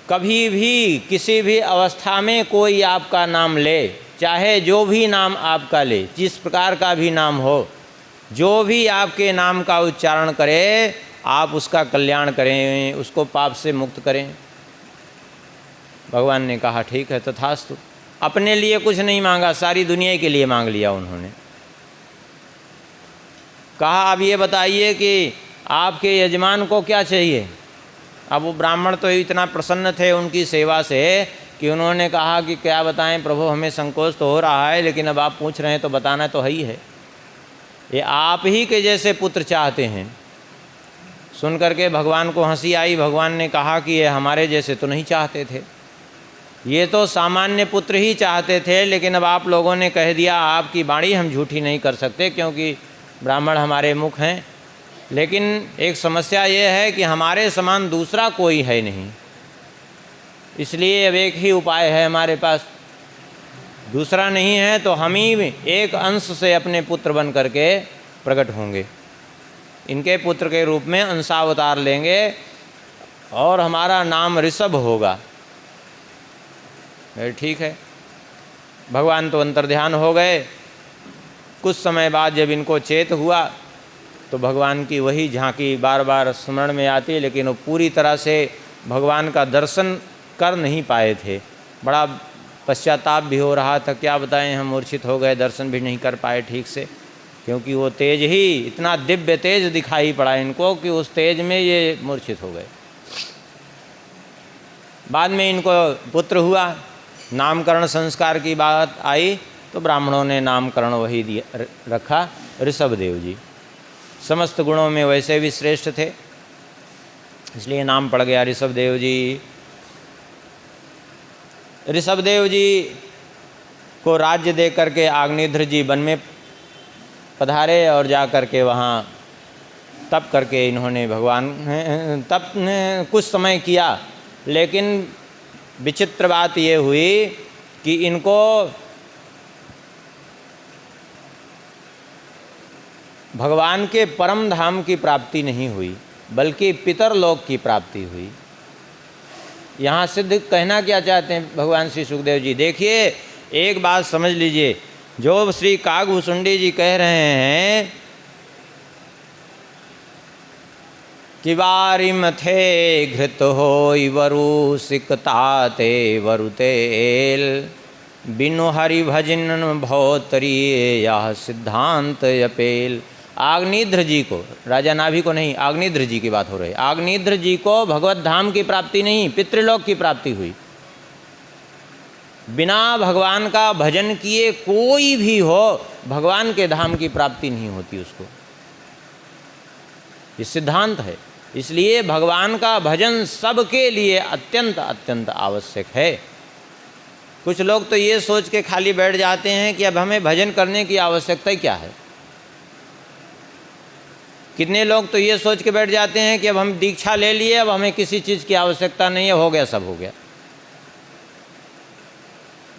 कभी भी किसी भी अवस्था में कोई आपका नाम ले, चाहे जो भी नाम आपका ले, जिस प्रकार का भी नाम हो, जो भी आपके नाम का उच्चारण करे आप उसका कल्याण करें, उसको पाप से मुक्त करें। भगवान ने कहा ठीक है तथास्तु। अपने लिए कुछ नहीं मांगा, सारी दुनिया के लिए मांग लिया उन्होंने। कहा अब ये बताइए कि आपके यजमान को क्या चाहिए। अब वो ब्राह्मण तो इतना प्रसन्न थे उनकी सेवा से कि उन्होंने कहा कि क्या बताएं प्रभु, हमें संकोच तो हो रहा है, लेकिन अब आप पूछ रहे हैं तो बताना तो है ही है। ये आप ही के जैसे पुत्र चाहते हैं। सुन करके भगवान को हंसी आई। भगवान ने कहा कि ये हमारे जैसे तो नहीं चाहते थे, ये तो सामान्य पुत्र ही चाहते थे, लेकिन अब आप लोगों ने कह दिया, आपकी वाणी हम झूठी नहीं कर सकते क्योंकि ब्राह्मण हमारे मुख हैं। लेकिन एक समस्या ये है कि हमारे समान दूसरा कोई है नहीं, इसलिए अब एक ही उपाय है हमारे पास, दूसरा नहीं है, तो हम ही एक अंश से अपने पुत्र बन करके प्रकट होंगे, इनके पुत्र के रूप में अंशावतार लेंगे और हमारा नाम ऋषभ होगा। ठीक है। भगवान तो अंतर्ध्यान हो गए। कुछ समय बाद जब इनको चेत हुआ तो भगवान की वही झांकी बार बार स्मरण में आती, लेकिन वो पूरी तरह से भगवान का दर्शन कर नहीं पाए थे। बड़ा पश्चाताप भी हो रहा था, क्या बताएं हम मूर्छित हो गए, दर्शन भी नहीं कर पाए ठीक से, क्योंकि वो तेज ही इतना दिव्य तेज दिखाई पड़ा इनको कि उस तेज में ये मूर्छित हो गए। बाद में इनको पुत्र हुआ, नामकरण संस्कार की बात आई तो ब्राह्मणों ने नामकरण वही दिया रखा, ऋषभदेव जी। समस्त गुणों में वैसे भी श्रेष्ठ थे, इसलिए नाम पड़ गया ऋषभदेव जी। ऋषभदेव जी को राज्य दे करके आग्नेध्र जी वन में पधारे और जा कर के वहाँ तप करके इन्होंने भगवान तप ने कुछ समय किया। लेकिन विचित्र बात ये हुई कि इनको भगवान के परम धाम की प्राप्ति नहीं हुई, बल्कि पितरलोक की प्राप्ति हुई। यहाँ सिद्ध कहना क्या चाहते हैं भगवान श्री सुखदेव जी, देखिए एक बात समझ लीजिए, जो श्री कागभूषुंडी जी कह रहे हैं कि वारिम थे घृत होई वरु सिकताते वरुतेल, बिनु हरि भजन भौतरी यह सिद्धांत अपेल। आग्नेध्र जी को, राजा नाभि को नहीं, आग्नेध्र जी की बात हो रही है। आग्नेध्र जी को भगवत धाम की प्राप्ति नहीं, पितृलोक की प्राप्ति हुई। बिना भगवान का भजन किए कोई भी हो, भगवान के धाम की प्राप्ति नहीं होती उसको। ये सिद्धांत है। इसलिए भगवान का भजन सबके लिए अत्यंत अत्यंत आवश्यक है। कुछ लोग तो ये सोच के खाली बैठ जाते हैं कि अब हमें भजन करने की आवश्यकता ही क्या है। कितने लोग तो ये सोच के बैठ जाते हैं कि अब हम दीक्षा ले लिए, अब हमें किसी चीज़ की आवश्यकता नहीं है, हो गया, सब हो गया।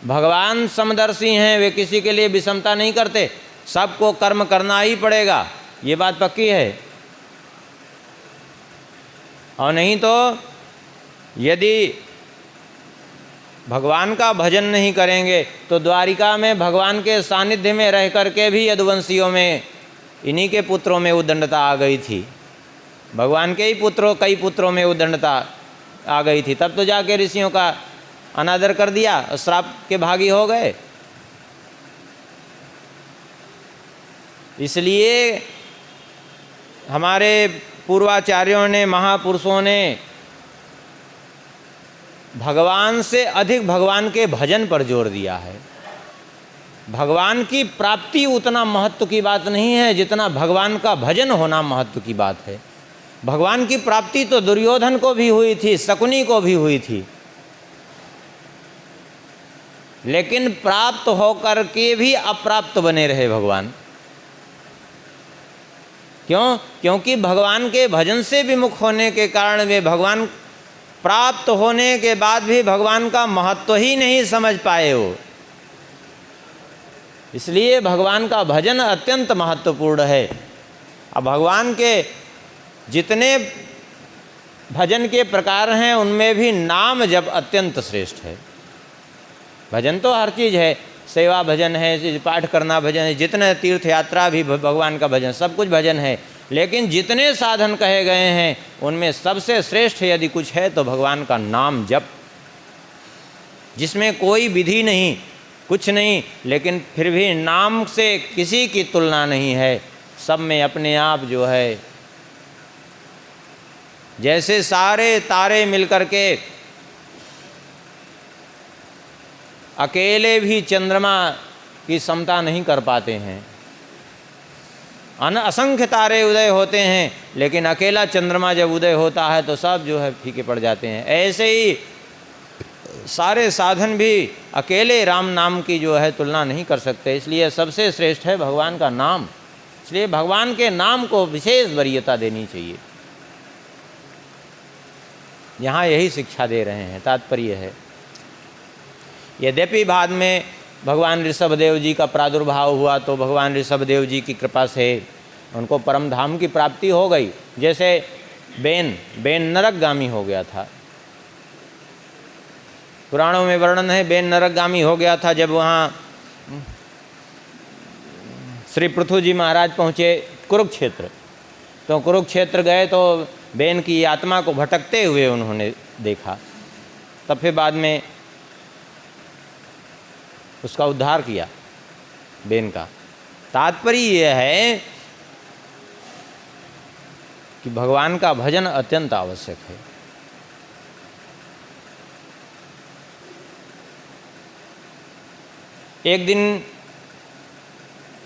भगवान समदर्शी हैं, वे किसी के लिए विषमता नहीं करते, सबको कर्म करना ही पड़ेगा, ये बात पक्की है। और नहीं तो यदि भगवान का भजन नहीं करेंगे तो द्वारिका में भगवान के सानिध्य में रह करके भी यदुवंशियों में, इन्हीं के पुत्रों में उद्दंडता आ गई थी। भगवान के ही कई पुत्रों में उद्दंडता आ गई थी, तब तो जाके ऋषियों का अनादर कर दिया, श्राप के भागी हो गए। इसलिए हमारे पूर्वाचार्यों ने, महापुरुषों ने भगवान से अधिक भगवान के भजन पर जोर दिया है। भगवान की प्राप्ति उतना महत्व की बात नहीं है जितना भगवान का भजन होना महत्व की बात है। भगवान की प्राप्ति तो दुर्योधन को भी हुई थी, शकुनी को भी हुई थी, लेकिन प्राप्त होकर के भी अप्राप्त बने रहे भगवान। क्यों? क्योंकि भगवान के भजन से विमुख होने के कारण वे भगवान प्राप्त होने के बाद भी भगवान का महत्व ही नहीं समझ पाए वो। इसलिए भगवान का भजन अत्यंत महत्वपूर्ण है। अब भगवान के जितने भजन के प्रकार हैं उनमें भी नाम जप अत्यंत श्रेष्ठ है। भजन तो हर चीज़ है, सेवा भजन है, पाठ करना भजन है, जितने तीर्थ यात्रा भी भगवान का भजन, सब कुछ भजन है। लेकिन जितने साधन कहे गए हैं उनमें सबसे श्रेष्ठ यदि कुछ है तो भगवान का नाम जप, जिसमें कोई विधि नहीं, कुछ नहीं, लेकिन फिर भी नाम से किसी की तुलना नहीं है। सब में अपने आप जो है, जैसे सारे तारे मिलकर के अकेले भी चंद्रमा की समता नहीं कर पाते हैं। असंख्य तारे उदय होते हैं, लेकिन अकेला चंद्रमा जब उदय होता है तो सब जो है फीके पड़ जाते हैं। ऐसे ही सारे साधन भी अकेले राम नाम की जो है तुलना नहीं कर सकते। इसलिए सबसे श्रेष्ठ है भगवान का नाम। इसलिए भगवान के नाम को विशेष वरीयता देनी चाहिए। यहाँ यही शिक्षा दे रहे हैं, तात्पर्य है। यद्यपि बाद में भगवान ऋषभदेव जी का प्रादुर्भाव हुआ तो भगवान ऋषभदेव जी की कृपा से उनको परम धाम की प्राप्ति हो गई। जैसे बेन नरकगामी हो गया था, पुराणों में वर्णन है, बेन नरकगामी हो गया था। जब वहाँ श्री पृथु जी महाराज पहुँचे कुरुक्षेत्र, तो कुरुक्षेत्र गए तो बेन की आत्मा को भटकते हुए उन्होंने देखा। तब फिर बाद में उसका उद्धार किया बेन का। तात्पर्य यह है कि भगवान का भजन अत्यंत आवश्यक है। एक दिन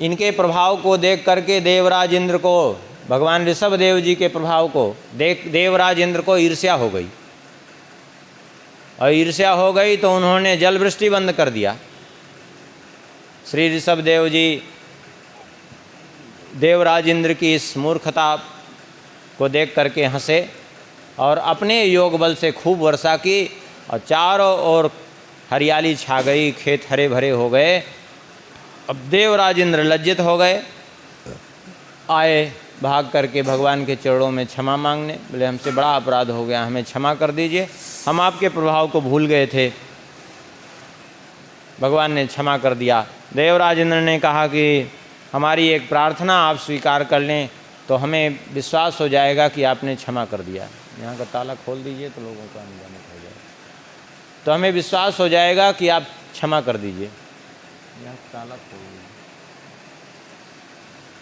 इनके प्रभाव को देख करके देवराज इंद्र को, भगवान ऋषभदेव जी के प्रभाव को देख देवराज इंद्र को ईर्ष्या हो गई, और ईर्ष्या हो गई तो उन्होंने जल वृष्टि बंद कर दिया। श्री ऋषभदेव जी देवराज इंद्र की इस मूर्खता को देख करके हंसे और अपने योग बल से खूब वर्षा की, और चारों ओर हरियाली छा गई, खेत हरे भरे हो गए। अब देवराज इंद्र लज्जित हो गए, आए भाग करके भगवान के चरणों में क्षमा मांगने। बोले हमसे बड़ा अपराध हो गया, हमें क्षमा कर दीजिए, हम आपके प्रभाव को भूल गए थे। भगवान ने क्षमा कर दिया। देवराज इंद्र ने कहा कि हमारी एक प्रार्थना आप स्वीकार कर लें तो हमें विश्वास हो जाएगा कि आपने क्षमा कर दिया। यहाँ का ताला खोल दीजिए तो लोगों का आने जाने हो जाएगा, तो हमें विश्वास हो जाएगा कि आप क्षमा कर दीजिए। यहाँ ताला खोल दीजिए,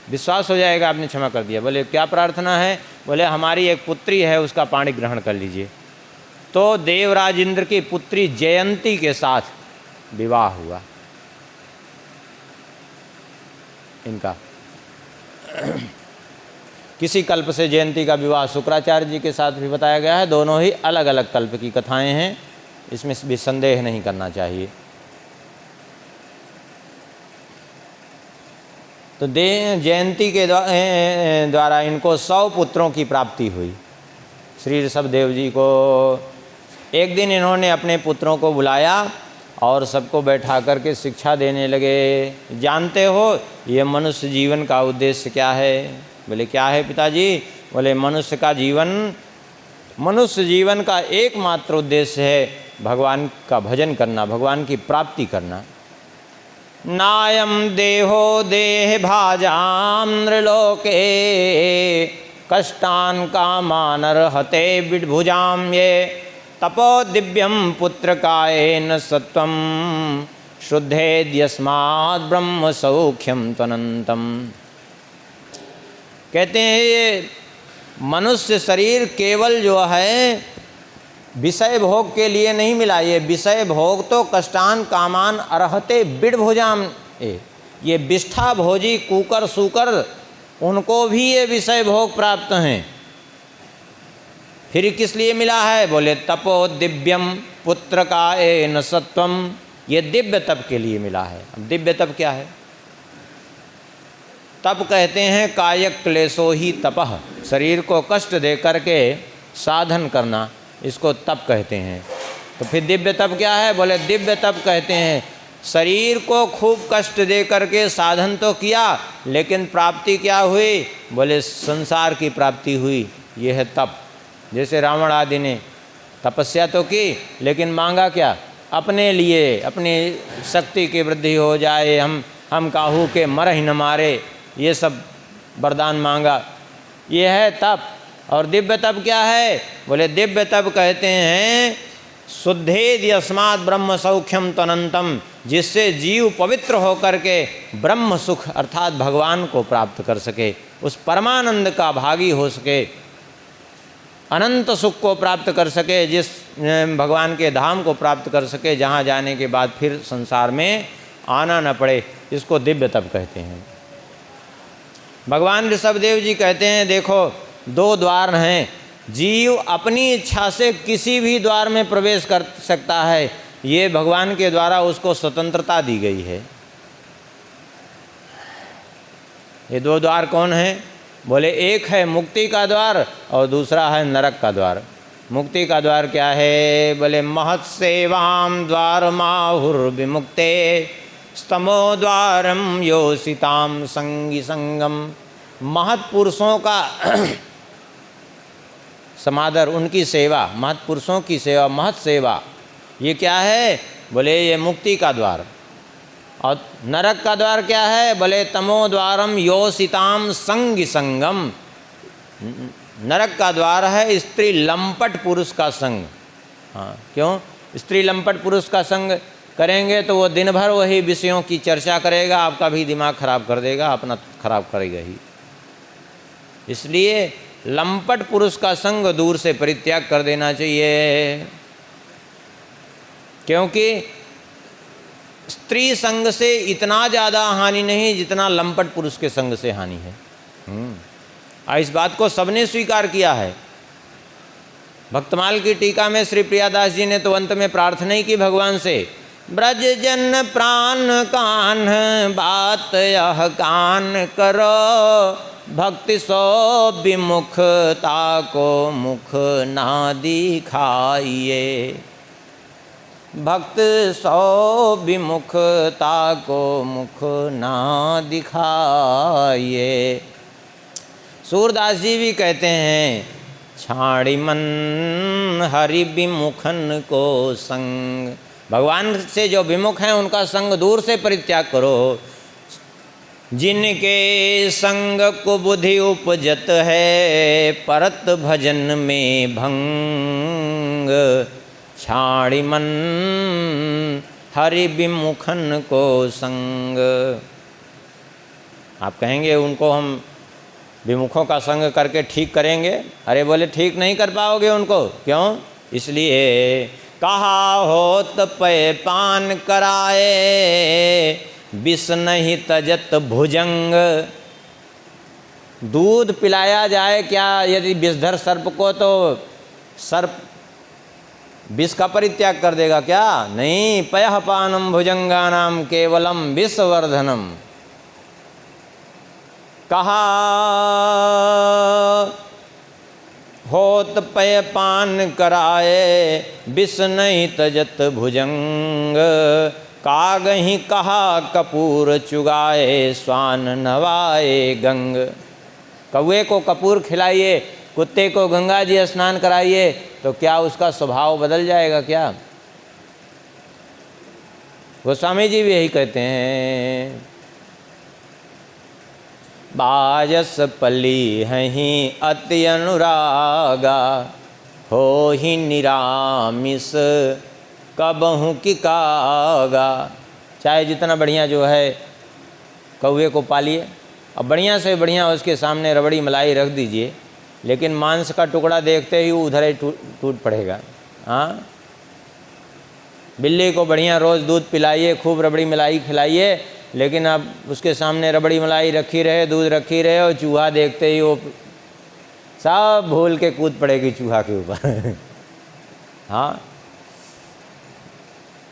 विश्वास हो जाएगा आपने क्षमा कर दिया। बोले क्या प्रार्थना है? बोले हमारी एक पुत्री है, उसका पाणी ग्रहण कर लीजिए। तो देवराज इंद्र की पुत्री जयंती के साथ विवाह हुआ इनका। किसी कल्प से जयंती का विवाह शुक्राचार्य जी के साथ भी बताया गया है। दोनों ही अलग अलग कल्प की कथाएं हैं, इसमें भी संदेह नहीं करना चाहिए। तो जयंती के द्वारा इनको 100 पुत्रों की प्राप्ति हुई। श्री ऋषभदेव जी को एक दिन इन्होंने अपने पुत्रों को बुलाया और सबको बैठा करके शिक्षा देने लगे। जानते हो ये मनुष्य जीवन का उद्देश्य क्या है? बोले क्या है पिताजी? बोले मनुष्य जीवन का एकमात्र उद्देश्य है भगवान का भजन करना, भगवान की प्राप्ति करना। नायम देहो देह भाजाम नृलोके कष्टान कामान अर्हते विड्भुजाम ये तपो दिव्यम पुत्र कायेन सत्वम शुद्धेद्यस्मात् ब्रह्म सौख्यम त्वनंतम। कहते हैं ये मनुष्य शरीर केवल जो है विषय भोग के लिए नहीं मिला। ये विषय भोग तो कष्टान कामान अर्हते विड्भुजाम, ये विष्ठा भोजी कुकर सूकर उनको भी ये विषय भोग प्राप्त हैं। फिर किस लिए मिला है? बोले तपो दिव्यम पुत्र कायेन सत्वम, ये दिव्य तप के लिए मिला है। अब दिव्य तप क्या है? तप कहते हैं कायक क्लेशो ही तपः, शरीर को कष्ट दे करके साधन करना, इसको तप कहते हैं। तो फिर दिव्य तप क्या है? बोले दिव्य तप कहते हैं शरीर को खूब कष्ट दे करके साधन तो किया, लेकिन प्राप्ति क्या हुई? बोले संसार की प्राप्ति हुई, ये है तप। जैसे रावण आदि ने तपस्या तो की, लेकिन मांगा क्या? अपने लिए, अपनी शक्ति की वृद्धि हो जाए, हम काहू के मर ही न मारे, ये सब वरदान मांगा, ये है तप। और दिव्य तप क्या है? बोले दिव्य तप कहते हैं शुद्धेद यस्मात् ब्रह्म सौख्यम त्वनंतम, जिससे जीव पवित्र होकर के ब्रह्म सुख अर्थात भगवान को प्राप्त कर सके, उस परमानंद का भागी हो सके, अनंत सुख को प्राप्त कर सके, जिस भगवान के धाम को प्राप्त कर सके, जहाँ जाने के बाद फिर संसार में आना न पड़े, इसको दिव्य तप कहते हैं। भगवान ऋषभदेव जी कहते हैं देखो 2 द्वार हैं, जीव अपनी इच्छा से किसी भी द्वार में प्रवेश कर सकता है, ये भगवान के द्वारा उसको स्वतंत्रता दी गई है। ये 2 द्वार कौन हैं? बोले एक है मुक्ति का द्वार और दूसरा है नरक का द्वार। मुक्ति का द्वार क्या है? बोले महत्सेवाम द्वार माहुर्विमुक्ते स्तमो द्वारम योषिताम संगी संगम। महत्पुरुषों का समादर, उनकी सेवा, महत्पुरुषों की सेवा, महत सेवा, ये क्या है? बोले ये मुक्ति का द्वार। और नरक का द्वार क्या है? बोले तमो द्वारम योषिताम संगी संगम। नरक का द्वार है स्त्री लंपट पुरुष का संग। हाँ, क्यों? स्त्री लंपट पुरुष का संग करेंगे तो वो दिन भर वही विषयों की चर्चा करेगा, आपका भी दिमाग खराब कर देगा, अपना खराब करेगा ही। इसलिए लंपट पुरुष का संग दूर से परित्याग कर देना चाहिए, क्योंकि स्त्री संग से इतना ज़्यादा हानि नहीं जितना लंपट पुरुष के संग से हानि है। इस बात को सबने स्वीकार किया है। भक्तमाल की टीका में श्री प्रियादास जी ने तो अंत में प्रार्थना ही की भगवान से, ब्रज जन प्राण कान बात यह कान करो, भक्ति सो विमुखता को मुख ना दिखाइए। भक्त सो विमुखता को मुख ना दिखाइए। सूरदास जी भी कहते हैं छाड़ी मन हरि विमुखन को संग। भगवान से जो विमुख हैं उनका संग दूर से परित्याग करो। जिनके संग को बुद्धि उपजत है, परत भजन में भंग। छाड़ी मन हरि विमुखन को संग। आप कहेंगे उनको हम विमुखों का संग करके ठीक करेंगे? अरे बोले ठीक नहीं कर पाओगे उनको। क्यों? इसलिए कहा होत पे पान कराए, विष नहीं तजत भुजंग। दूध पिलाया जाए क्या यदि विषधर सर्प को, तो सर्प विष का परित्याग कर देगा क्या? नहीं। पयः पानम भुजंगानाम केवलम विषवर्धनम। कहा होत पय पान कराए, विष नहीं तजत भुजंग। कागही कहा कपूर चुगाए, स्वान नवाए गंग। कौवे को कपूर खिलाइए, कुत्ते को गंगा जी स्नान कराइए, तो क्या उसका स्वभाव बदल जाएगा क्या? गोस्वामी जी भी यही कहते हैं। बाजस पली हहीं अति अनुरागा, हो ही निरामिस कबहू की कागा। चाहे जितना बढ़िया जो है कौवे को पालिए, अब बढ़िया से बढ़िया उसके सामने रबड़ी मलाई रख दीजिए, लेकिन मांस का टुकड़ा देखते ही उधर ही टूट पड़ेगा। हाँ, बिल्ली को बढ़िया रोज़ दूध पिलाइए, खूब रबड़ी मलाई खिलाइए, लेकिन अब उसके सामने रबड़ी मलाई रखी रहे, दूध रखी रहे, और चूहा देखते ही वो सब भूल के कूद पड़ेगी चूहा के ऊपर। हाँ।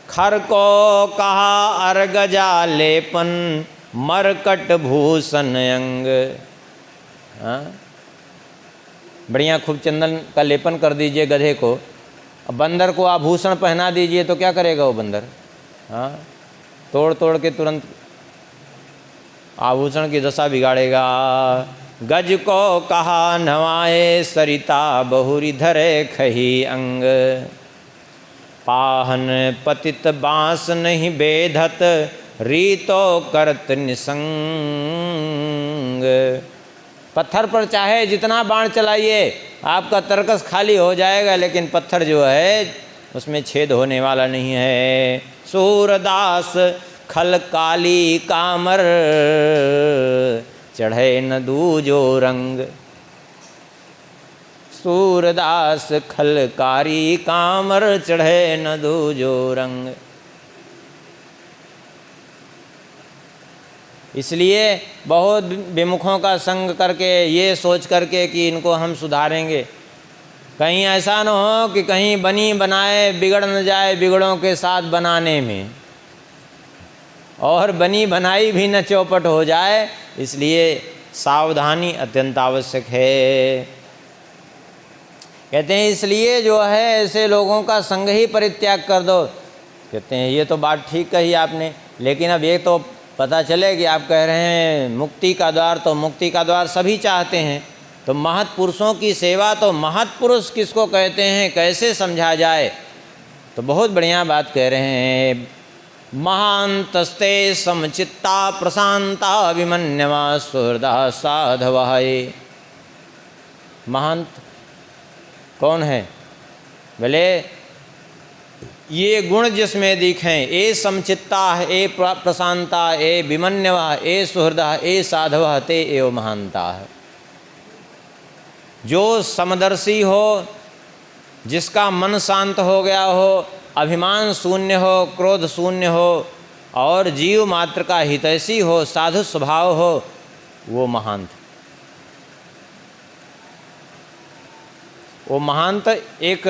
खर को कहा अर्घ जालेपन, मरकट भूषण अंग। हाँ, बढ़िया खूब चंदन का लेपन कर दीजिए गधे को। अब बंदर को आभूषण पहना दीजिए तो क्या करेगा वो बंदर? हाँ, तोड़ तोड़ के तुरंत आभूषण की दशा बिगाड़ेगा। गज को कहा नवाए, सरिता बहुरी धरे खही अंग। पाहन पतित बांस नहीं बेधत, रीतो करत निसंग। पत्थर पर चाहे जितना बाण चलाइए, आपका तरकस खाली हो जाएगा, लेकिन पत्थर जो है उसमें छेद होने वाला नहीं है। सूरदास खल काली कामर, चढ़े न दूजो रंग। सूरदास खल कारी कामर, चढ़े न दूजो रंग। इसलिए बहुत विमुखों का संग करके, ये सोच करके कि इनको हम सुधारेंगे, कहीं ऐसा न हो कि कहीं बनी बनाए बिगड़ न जाए बिगड़ों के साथ बनाने में, और बनी बनाई भी न चौपट हो जाए। इसलिए सावधानी अत्यंत आवश्यक है। कहते हैं इसलिए जो है ऐसे लोगों का संग ही परित्याग कर दो। कहते हैं ये तो बात ठीक कही आपने, लेकिन अब ये तो पता चले कि आप कह रहे हैं मुक्ति का द्वार, तो मुक्ति का द्वार सभी चाहते हैं, तो महत् पुरुषों की सेवा, तो महत् पुरुष किसको कहते हैं, कैसे समझा जाए? तो बहुत बढ़िया बात कह रहे हैं। महांतस्ते समचित्ता प्रशांता विमन्यवा सुहृदा साधवः। महंत कौन है? बोले ये गुण जिसमें दिखें, ए समचित्ता, ए प्रशांता, ए विमन्यवा, ए सुहृदा, ए साधवः, ते एव महांता। जो समदर्शी हो, जिसका मन शांत हो गया हो, अभिमान शून्य हो, क्रोध शून्य हो, और जीव मात्र का हितैषी हो, साधु स्वभाव हो, वो महांत। वो महांत एक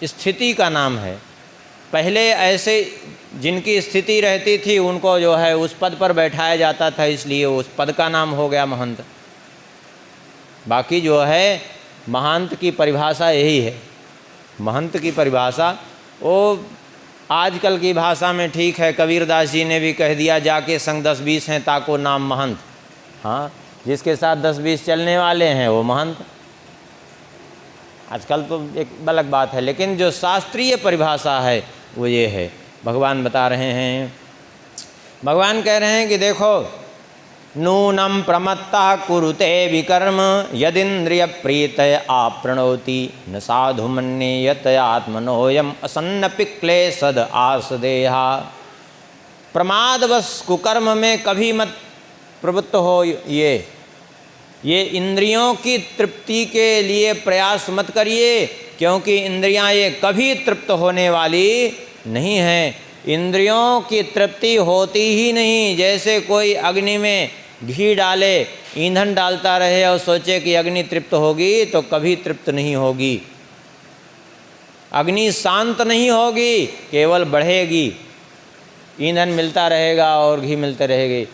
स्थिति का नाम है। पहले ऐसे जिनकी स्थिति रहती थी उनको जो है उस पद पर बैठाया जाता था, इसलिए उस पद का नाम हो गया महंत। बाकी जो है महंत की परिभाषा यही है। महंत की परिभाषा वो आजकल की भाषा में ठीक है, कबीरदास जी ने भी कह दिया, जाके संग 10-20 हैं ताको नाम महंत। हाँ, जिसके साथ 10-20 चलने वाले हैं वो महंत। आजकल तो एक अलग बात है, लेकिन जो शास्त्रीय परिभाषा है वो ये है। भगवान बता रहे हैं, भगवान कह रहे हैं कि देखो, नूनम प्रमत्ता कुरुते विकर्म, यदिंद्रिय प्रीतय आपृणोति, न साधु मन्येयत आत्मनोयम असन्नपि क्लेशद आसदेहा। प्रमादवश कुकर्म में कभी मत प्रवृत्त हो। ये इंद्रियों की तृप्ति के लिए प्रयास मत करिए, क्योंकि इंद्रियां ये कभी तृप्त होने वाली नहीं हैं। इंद्रियों की तृप्ति होती ही नहीं। जैसे कोई अग्नि में घी डाले, ईंधन डालता रहे और सोचे कि अग्नि तृप्त होगी, तो कभी तृप्त नहीं होगी। अग्नि शांत नहीं होगी, केवल बढ़ेगी। ईंधन मिलता रहेगा और घी मिलते रहेगी।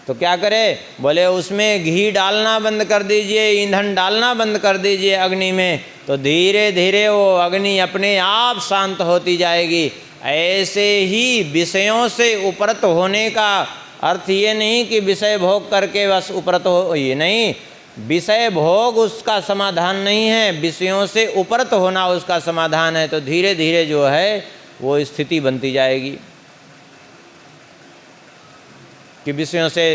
तो क्या करे? बोले उसमें घी डालना बंद कर दीजिए, ईंधन डालना बंद कर दीजिए अग्नि में, तो धीरे धीरे वो अग्नि अपने आप शांत होती जाएगी। ऐसे ही विषयों से उपरत होने का अर्थ ये नहीं कि विषय भोग करके बस उपरत हो, ये नहीं। विषय भोग उसका समाधान नहीं है, विषयों से उपरत होना उसका समाधान है। तो धीरे धीरे जो है वो स्थिति बनती जाएगी कि विषयों से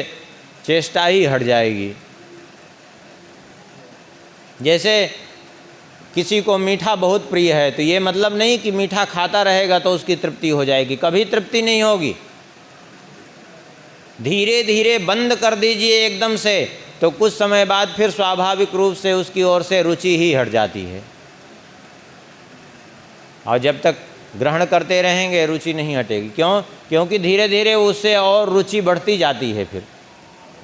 चेष्टा ही हट जाएगी। जैसे किसी को मीठा बहुत प्रिय है, तो ये मतलब नहीं कि मीठा खाता रहेगा तो उसकी तृप्ति हो जाएगी, कभी तृप्ति नहीं होगी। धीरे धीरे बंद कर दीजिए एकदम से, तो कुछ समय बाद फिर स्वाभाविक रूप से उसकी ओर से रुचि ही हट जाती है। और जब तक ग्रहण करते रहेंगे रुचि नहीं हटेगी। क्यों? क्योंकि धीरे धीरे उससे और रुचि बढ़ती जाती है फिर।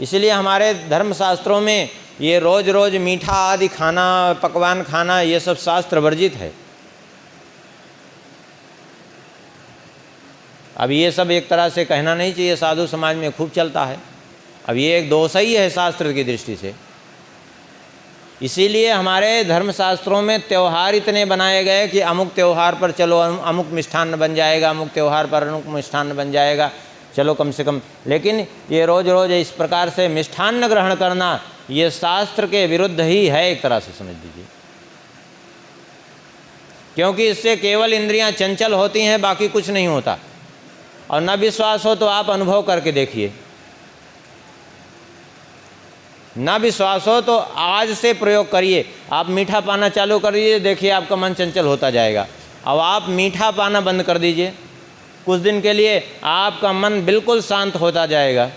इसलिए हमारे धर्मशास्त्रों में ये रोज़ रोज़ मीठा आदि खाना, पकवान खाना, ये सब शास्त्र वर्जित है। अब ये सब एक तरह से कहना नहीं चाहिए, साधु समाज में खूब चलता है। अब ये एक दोष ही है शास्त्र की दृष्टि से। इसीलिए हमारे धर्मशास्त्रों में त्यौहार इतने बनाए गए कि अमुक त्यौहार पर चलो अमुक मिष्ठान्न बन जाएगा, अमुक त्यौहार पर अमुक मिष्ठान्न बन जाएगा, चलो कम से कम। लेकिन ये रोज़ रोज़ इस प्रकार से मिष्ठान्न ग्रहण करना, ये शास्त्र के विरुद्ध ही है एक तरह से, समझ लीजिए। क्योंकि इससे केवल इंद्रियां चंचल होती हैं, बाकी कुछ नहीं होता। और न विश्वास हो तो आप अनुभव करके देखिए, ना विश्वास हो तो आज से प्रयोग करिए। आप मीठा पाना चालू करिए, देखिए आपका मन चंचल होता जाएगा। अब आप मीठा पाना बंद कर दीजिए, कुछ दिन के लिए आपका मन बिल्कुल शांत होता जाएगा।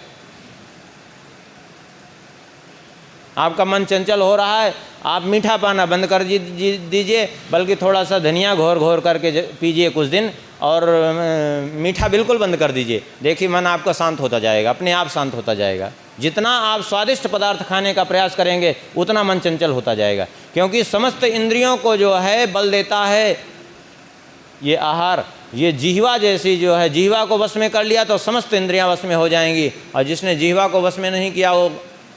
आपका मन चंचल हो रहा है, आप मीठा पाना बंद कर दीजिए, बल्कि थोड़ा सा धनिया घोर घोर करके पीजिए कुछ दिन, और मीठा बिल्कुल बंद कर दीजिए। देखिए मन आपका शांत होता जाएगा, अपने आप शांत होता जाएगा। जितना आप स्वादिष्ट पदार्थ खाने का प्रयास करेंगे उतना मन चंचल होता जाएगा। क्योंकि समस्त इंद्रियों को जो है बल देता है ये आहार। ये जिह्वा जैसी जो है, जिह्वा को वश में कर लिया तो समस्त इंद्रियां वश में हो जाएंगी, और जिसने जिह्वा को वश में नहीं किया वो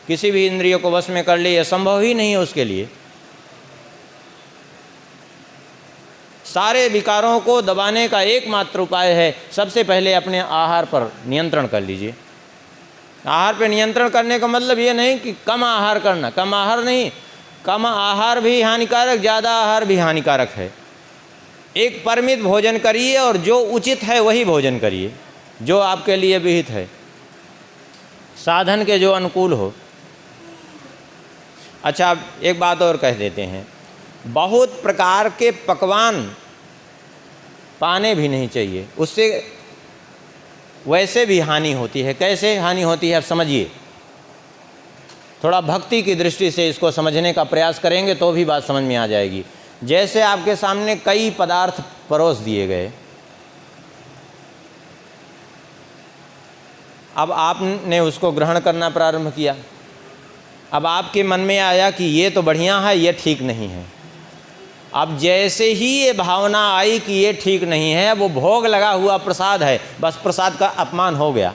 किसी भी इंद्रियों को वश में कर लिए, संभव ही नहीं है उसके लिए। सारे विकारों को दबाने का एकमात्र उपाय है, सबसे पहले अपने आहार पर नियंत्रण कर लीजिए। आहार पे नियंत्रण करने का मतलब ये नहीं कि कम आहार करना, कम आहार नहीं, कम आहार भी हानिकारक, ज़्यादा आहार भी हानिकारक है। एक परिमित भोजन करिए और जो उचित है वही भोजन करिए, जो आपके लिए विहित है, साधन के जो अनुकूल हो। अच्छा, एक बात और कह देते हैं, बहुत प्रकार के पकवान पाने भी नहीं चाहिए, उससे वैसे भी हानि होती है। कैसे हानि होती है आप समझिए। थोड़ा भक्ति की दृष्टि से इसको समझने का प्रयास करेंगे तो भी बात समझ में आ जाएगी। जैसे आपके सामने कई पदार्थ परोस दिए गए, अब आपने उसको ग्रहण करना प्रारंभ किया। अब आपके मन में आया कि ये तो बढ़िया है, ये ठीक नहीं है। अब जैसे ही ये भावना आई कि ये ठीक नहीं है, वो भोग लगा हुआ प्रसाद है, बस प्रसाद का अपमान हो गया।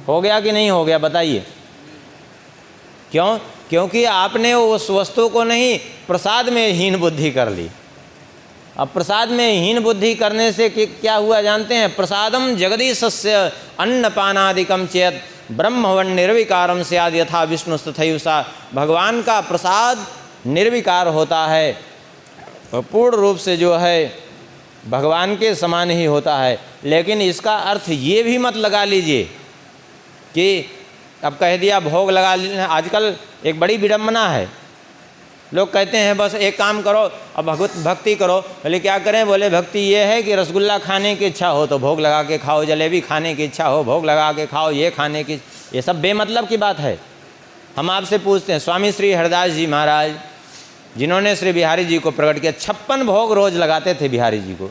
हो गया कि नहीं हो गया बताइए? क्यों? क्योंकि आपने उस वस्तु को नहीं, प्रसाद में हीन बुद्धि कर ली। अब प्रसाद में हीन बुद्धि करने से क्या हुआ जानते हैं? प्रसादम जगदीशस्य अन्नपानादिकम चेत ब्रह्मवन निर्विकारम स्याद् यथा विष्णु तथैव। भगवान का प्रसाद निर्विकार होता है, पूर्ण रूप से जो है भगवान के समान ही होता है। लेकिन इसका अर्थ ये भी मत लगा लीजिए कि अब कह दिया भोग लगा लेना। आजकल एक बड़ी विडम्बना है, लोग कहते हैं बस एक काम करो, अब भक्ति करो। बोले क्या करें? बोले भक्ति ये है कि रसगुल्ला खाने की इच्छा हो तो भोग लगा के खाओ, जलेबी खाने की इच्छा हो भोग लगा के खाओ, ये खाने की, ये सब बेमतलब की बात है। हम आपसे पूछते हैं, स्वामी श्री हरिदास जी महाराज जिन्होंने श्री बिहारी जी को प्रकट किया, 56 भोग रोज लगाते थे बिहारी जी को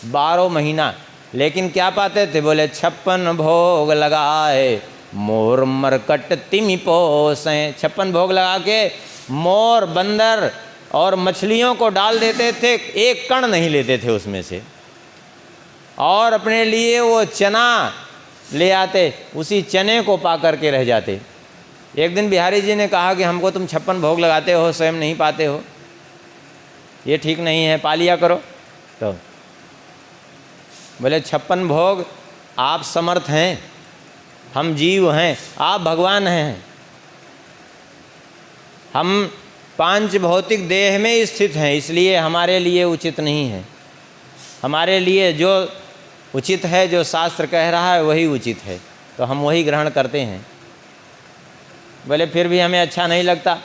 12 महीना, लेकिन क्या पाते थे? बोले 56 भोग लगाए मोर मरकट तिमि पोसें। 56 भोग लगा के मोर, बंदर और मछलियों को डाल देते थे, एक कण नहीं लेते थे उसमें से, और अपने लिए वो चना ले आते, उसी चने को पा करके रह जाते। एक दिन बिहारी जी ने कहा कि हमको तुम 56 भोग लगाते हो, स्वयं नहीं पाते हो, ये ठीक नहीं है, पा लिया करो। तो बोले 56 भोग आप समर्थ हैं, हम जीव हैं, आप भगवान हैं। हम 5 भौतिक देह में स्थित हैं, इसलिए हमारे लिए उचित नहीं है। हमारे लिए जो उचित है, जो शास्त्र कह रहा है वही उचित है, तो हम वही ग्रहण करते हैं। बोले फिर भी हमें अच्छा नहीं लगता,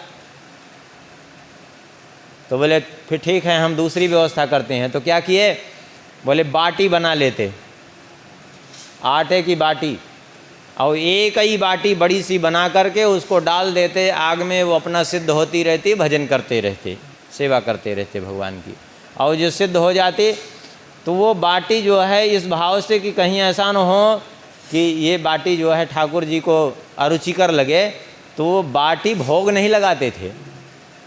तो बोले फिर ठीक है, हम दूसरी व्यवस्था करते हैं। तो क्या किए? बोले बाटी बना लेते, आटे की बाटी, और एक ही बाटी बड़ी सी बना करके उसको डाल देते आग में, वो अपना सिद्ध होती रहती, भजन करते रहते, सेवा करते रहते भगवान की। और जो सिद्ध हो जाती तो वो बाटी जो है इस भाव से कि कहीं ऐसा न हो कि ये बाटी जो है ठाकुर जी को अरुचिकर लगे, तो वो बाटी भोग नहीं लगाते थे,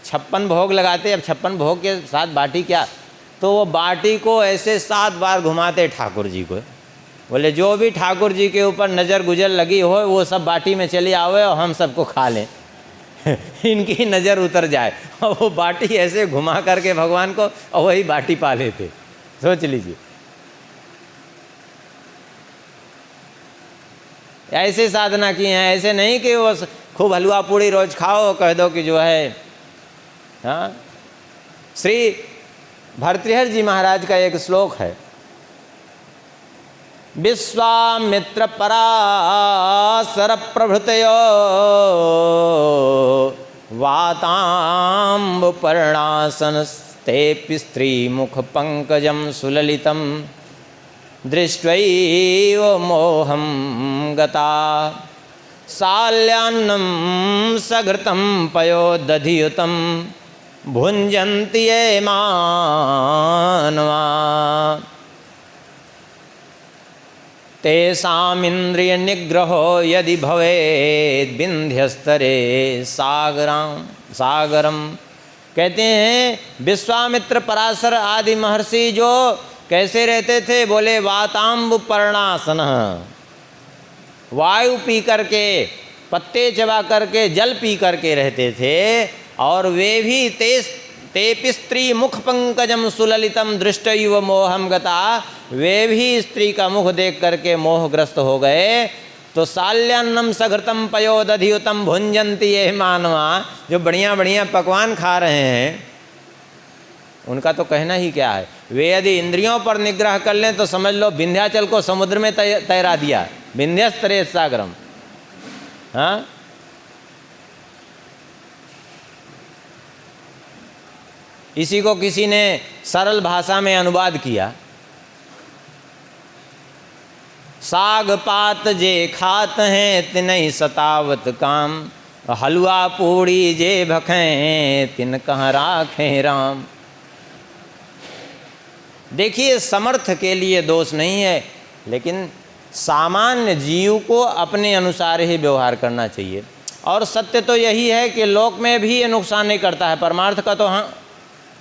56 भोग लगाते। अब 56 भोग के साथ बाटी क्या, तो वो बाटी को ऐसे 7 बार घुमाते ठाकुर जी को। बोले जो भी ठाकुर जी के ऊपर नज़र गुजर लगी हो वो सब बाटी में चली आवे और हम सबको खा लें इनकी नज़र उतर जाए। और वो बाटी ऐसे घुमा करके भगवान को, और वही बाटी पा लेते। सोच लीजिए, ऐसे साधना की है, ऐसे नहीं कि वो खूब हलवा पूड़ी रोज खाओ, कह दो कि जो है। हाँ, श्री भर्तृहरि जी महाराज का एक श्लोक है, विश्वामित्र पराशर प्रभृतयो वाताम्ब पर्णासनस्तेऽपि स्त्रीमुख पंकजं सुललितं दृष्ट्वैव मोहं गता साल्यान्नं सघृतं पयोदधियुतं भुञ्जन्ति ये मानवा तेषामिन्द्रिय निग्रहो यदि भवेत् विंध्यस्तरे सागरम। कहते हैं विश्वामित्र पराशर आदि महर्षि जो कैसे रहते थे? बोले वाताम्ब पर्णासन, वायु पी करके, पत्ते चबा करके, जल पी करके रहते थे। और वे भी तेपि स्त्री मुख पंकजम सुललितम दृष्टैव मोहम गता, वे भी स्त्री का मुख देख करके मोहग्रस्त हो गए। तो साल्यान्नम सघृतम पयोदधियुतम भुंजन्ति ये मानवा, जो बढ़िया बढ़िया पकवान खा रहे हैं उनका तो कहना ही क्या है। वे यदि इंद्रियों पर निग्रह कर लें तो समझ लो विंध्याचल को समुद्र में तैरा दिया, विंध्यस्तरे सागरम। हाँ, इसी को किसी ने सरल भाषा में अनुवाद किया, साग पात जे खात हैं तिनहि सतावत काम, हलवा पूड़ी जे भखें तिन कहाँ राखें राम। देखिए, समर्थ के लिए दोष नहीं है, लेकिन सामान्य जीव को अपने अनुसार ही व्यवहार करना चाहिए। और सत्य तो यही है कि लोक में भी ये नुकसान नहीं करता है, परमार्थ का तो हाँ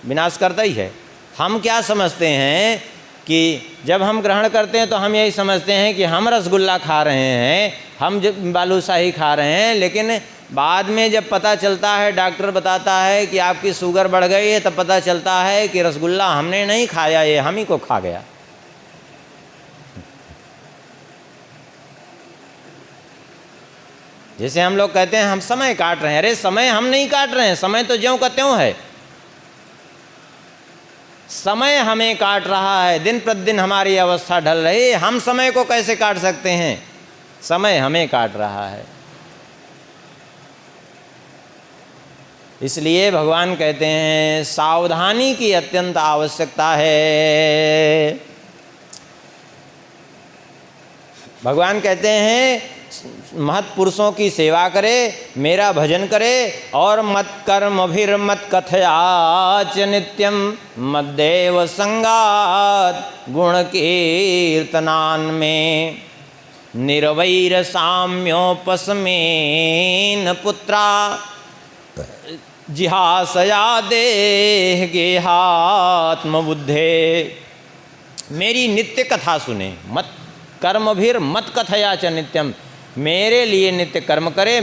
विनाश करता ही है। हम क्या समझते हैं कि जब हम ग्रहण करते हैं तो हम यही समझते हैं कि हम रसगुल्ला खा रहे हैं, हम जब बालूशाही खा रहे हैं, लेकिन बाद में जब पता चलता है, डॉक्टर बताता है कि आपकी शुगर बढ़ गई है, तब पता चलता है कि रसगुल्ला हमने नहीं खाया, ये हम ही को खा गया। जैसे हम लोग कहते हैं हम समय काट रहे हैं, अरे समय हम नहीं काट रहे हैं, समय तो ज्यों का त्यों है। समय हमें काट रहा है, दिन प्रतिदिन हमारी अवस्था ढल रही है, हम समय को कैसे काट सकते हैं? समय हमें काट रहा है। इसलिए भगवान कहते हैं सावधानी की अत्यंत आवश्यकता है। भगवान कहते हैं महत्पुरुषों की सेवा करे, मेरा भजन करे, और मत कर्म भीर मत कथयाच नित्यम मद्देव संगात गुण कीर्तनान में। निर्वैर साम्योपस्मेन पुत्रा जिहासया देह गेहात्म बुद्धे। मेरी नित्य कथा सुने, मत कर्मभिर मत कथया च नित्यम, मेरे लिए नित्य कर्म करे,